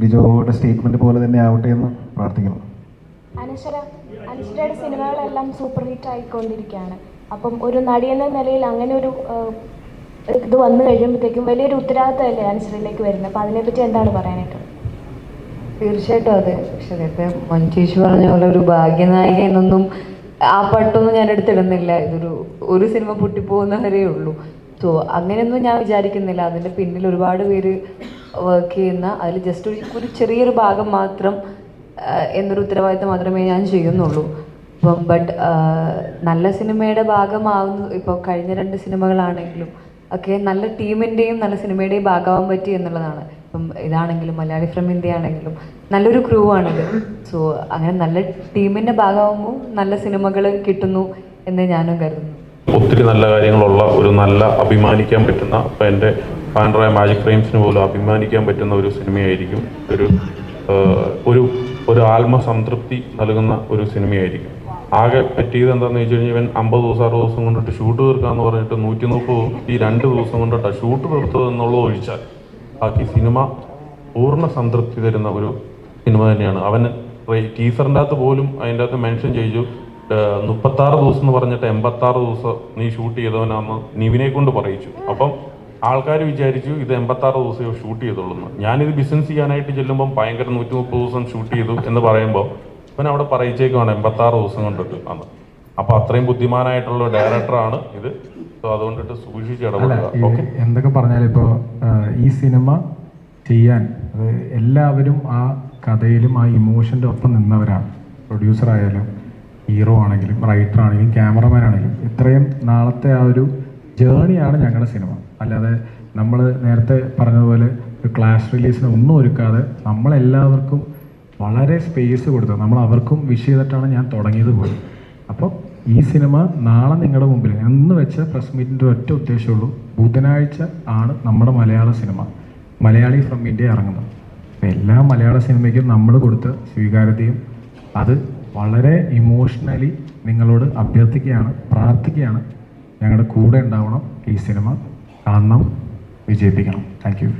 ഡിജോയുടെ സ്റ്റേറ്റ്മെൻറ്റ് പോലെ തന്നെ ആവട്ടെ എന്ന് പ്രാർത്ഥിക്കുന്നു. അനശ്വരയുടെ സിനിമകളെല്ലാം സൂപ്പർ ഹിറ്റ് ആയിക്കൊണ്ടിരിക്കുകയാണ്. അപ്പം ഒരു നടി എന്ന നിലയിൽ അങ്ങനെ ഒരു ഇത് വന്നു കഴിയുമ്പോഴത്തേക്കും വലിയൊരു ഉത്തരവാദിത്തമല്ലേ അനശ്വരയിലേക്ക് വരുന്നത്. അപ്പം അതിനെപ്പറ്റി എന്താണ് പറയാനായിട്ട്? തീർച്ചയായിട്ടും അതെ. പക്ഷേ നേരത്തെ മഞ്ജേഷ് പറഞ്ഞ പോലെ ഒരു ഭാഗ്യനായിക എന്നൊന്നും ആ പട്ടൊന്നും ഞാൻ എടുത്തിടുന്നില്ല. ഒരു സിനിമ പൊട്ടിപ്പോകുന്നവരേ ഉള്ളൂ. സോ അങ്ങനെയൊന്നും ഞാൻ വിചാരിക്കുന്നില്ല. അതിൻ്റെ പിന്നിൽ ഒരുപാട് പേര് വർക്ക് ചെയ്യുന്ന, അതിൽ ജസ്റ്റ് ഒരു ചെറിയൊരു ഭാഗം മാത്രം എന്നൊരു ഉത്തരവാദിത്തം മാത്രമേ ഞാൻ ചെയ്യുന്നുള്ളൂ. ഇപ്പം നല്ല സിനിമയുടെ ഭാഗമാവുന്ന, ഇപ്പോൾ കഴിഞ്ഞ 2 സിനിമകളാണെങ്കിലും ഒക്കെ നല്ല ടീമിൻ്റെയും നല്ല സിനിമയുടെയും ഭാഗമാവാൻ പറ്റി എന്നുള്ളതാണ്. ഇപ്പം ഇതാണെങ്കിലും മലയാളി ഫ്രം ഇന്ത്യ ആണെങ്കിലും നല്ലൊരു ക്രൂ ആണിത്. സോ അങ്ങനെ നല്ല ടീമിൻ്റെ ഭാഗമാകുമ്പോൾ നല്ല സിനിമകൾ കിട്ടുന്നു എന്ന് ഞാനും കരുതുന്നു. ഒത്തിരി നല്ല കാര്യങ്ങളുള്ള ഒരു നല്ല അഭിമാനിക്കാൻ പറ്റുന്ന, ഇപ്പം എൻ്റെ ഫാൻഡറായ മാജിക് ഫ്രെയിംസിന് പോലും അഭിമാനിക്കാൻ പറ്റുന്ന ഒരു സിനിമയായിരിക്കും. ഒരു ആത്മസംതൃപ്തി നൽകുന്ന ഒരു സിനിമയായിരിക്കും. ആകെ പറ്റിയത് എന്താണെന്ന് വെച്ച് കഴിഞ്ഞാൽ, ഇവൻ 50 ദിവസം 60 ദിവസം കൊണ്ടിട്ട് ഷൂട്ട് തീർക്കാമെന്ന് പറഞ്ഞിട്ട് 130 ഈ 2 ദിവസം കൊണ്ടിട്ടാണ് ഷൂട്ട് തീർത്തത് എന്നുള്ളത് ഒഴിച്ചാൽ ബാക്കി സിനിമ പൂർണ്ണ സംതൃപ്തി തരുന്ന ഒരു സിനിമ തന്നെയാണ്. അവന് ടീസറിൻ്റെ അകത്ത് പോലും അതിൻ്റെ അകത്ത് മെൻഷൻ ചെയ്തു 36 ദിവസം എന്ന് പറഞ്ഞിട്ട് 86 ദിവസം നീ ഷൂട്ട് ചെയ്തവനാന്ന് നിവിനെ കൊണ്ട് പറയിച്ചു. അപ്പം ആൾക്കാർ വിചാരിച്ചു ഇത് 86 ദിവസമേ ഷൂട്ട് ചെയ്തുള്ളൂ. ഞാനിത് ബിസിനസ് ചെയ്യാനായിട്ട് ചെല്ലുമ്പം ഭയങ്കര 130 ദിവസം ഷൂട്ട് ചെയ്തു എന്ന് പറയുമ്പോൾ ഇവൻ അവിടെ പറയിച്ചേക്കുവാണ് 86 ദിവസം കൊണ്ടിട്ട് അന്ന്. അപ്പോൾ അത്രയും ബുദ്ധിമാനായിട്ടുള്ള ഡയറക്ടറാണ് ഇത്. സോ അതുകൊണ്ടിട്ട് സൂക്ഷിച്ച് ഇടപെടുക. ഓക്കെ, എന്തൊക്കെ പറഞ്ഞാലും ഇപ്പോൾ ഈ സിനിമ ചെയ്യാൻ എല്ലാവരും ആ കഥയിലും ആ ഇമോഷൻ്റെ ഒപ്പം നിന്നവരാണ്. പ്രൊഡ്യൂസർ ആയാലും ഹീറോ ആണെങ്കിലും റൈറ്റർ ആണെങ്കിലും ക്യാമറമാൻ ആണെങ്കിലും ഇത്രയും നാളത്തെ ആ ഒരു ജേണിയാണ് ഞങ്ങളുടെ സിനിമ. അല്ലാതെ നമ്മൾ നേരത്തെ പറഞ്ഞതുപോലെ ഒരു ക്ലാഷ് റിലീസിന് ഒന്നും ഒരുക്കാതെ നമ്മളെല്ലാവർക്കും വളരെ സ്പേസ് കൊടുത്തത്, നമ്മൾ അവർക്കും വിഷ് ചെയ്തിട്ടാണ് ഞാൻ തുടങ്ങിയത് പോലും. അപ്പോൾ ഈ സിനിമ നാളെ നിങ്ങളുടെ മുമ്പിൽ എന്ന് വെച്ച പ്രസ് മീറ്റിൻ്റെ ഒറ്റ ഉദ്ദേശമുള്ളൂ, ബുധനാഴ്ച ആണ് നമ്മുടെ മലയാള സിനിമ മലയാളി ഫ്രം ഇന്ത്യ ഇറങ്ങുന്നത്. അപ്പോൾ എല്ലാ മലയാള സിനിമയ്ക്കും നമ്മൾ കൊടുത്ത സ്വീകാര്യതയും അത് വളരെ ഇമോഷണലി നിങ്ങളോട് അഭ്യർത്ഥിക്കുകയാണ്, പ്രാർത്ഥിക്കുകയാണ്. ഞങ്ങളുടെ കൂടെ ഉണ്ടാവണം, ഈ സിനിമ കാണണം, വിജയിപ്പിക്കണം. Thank you.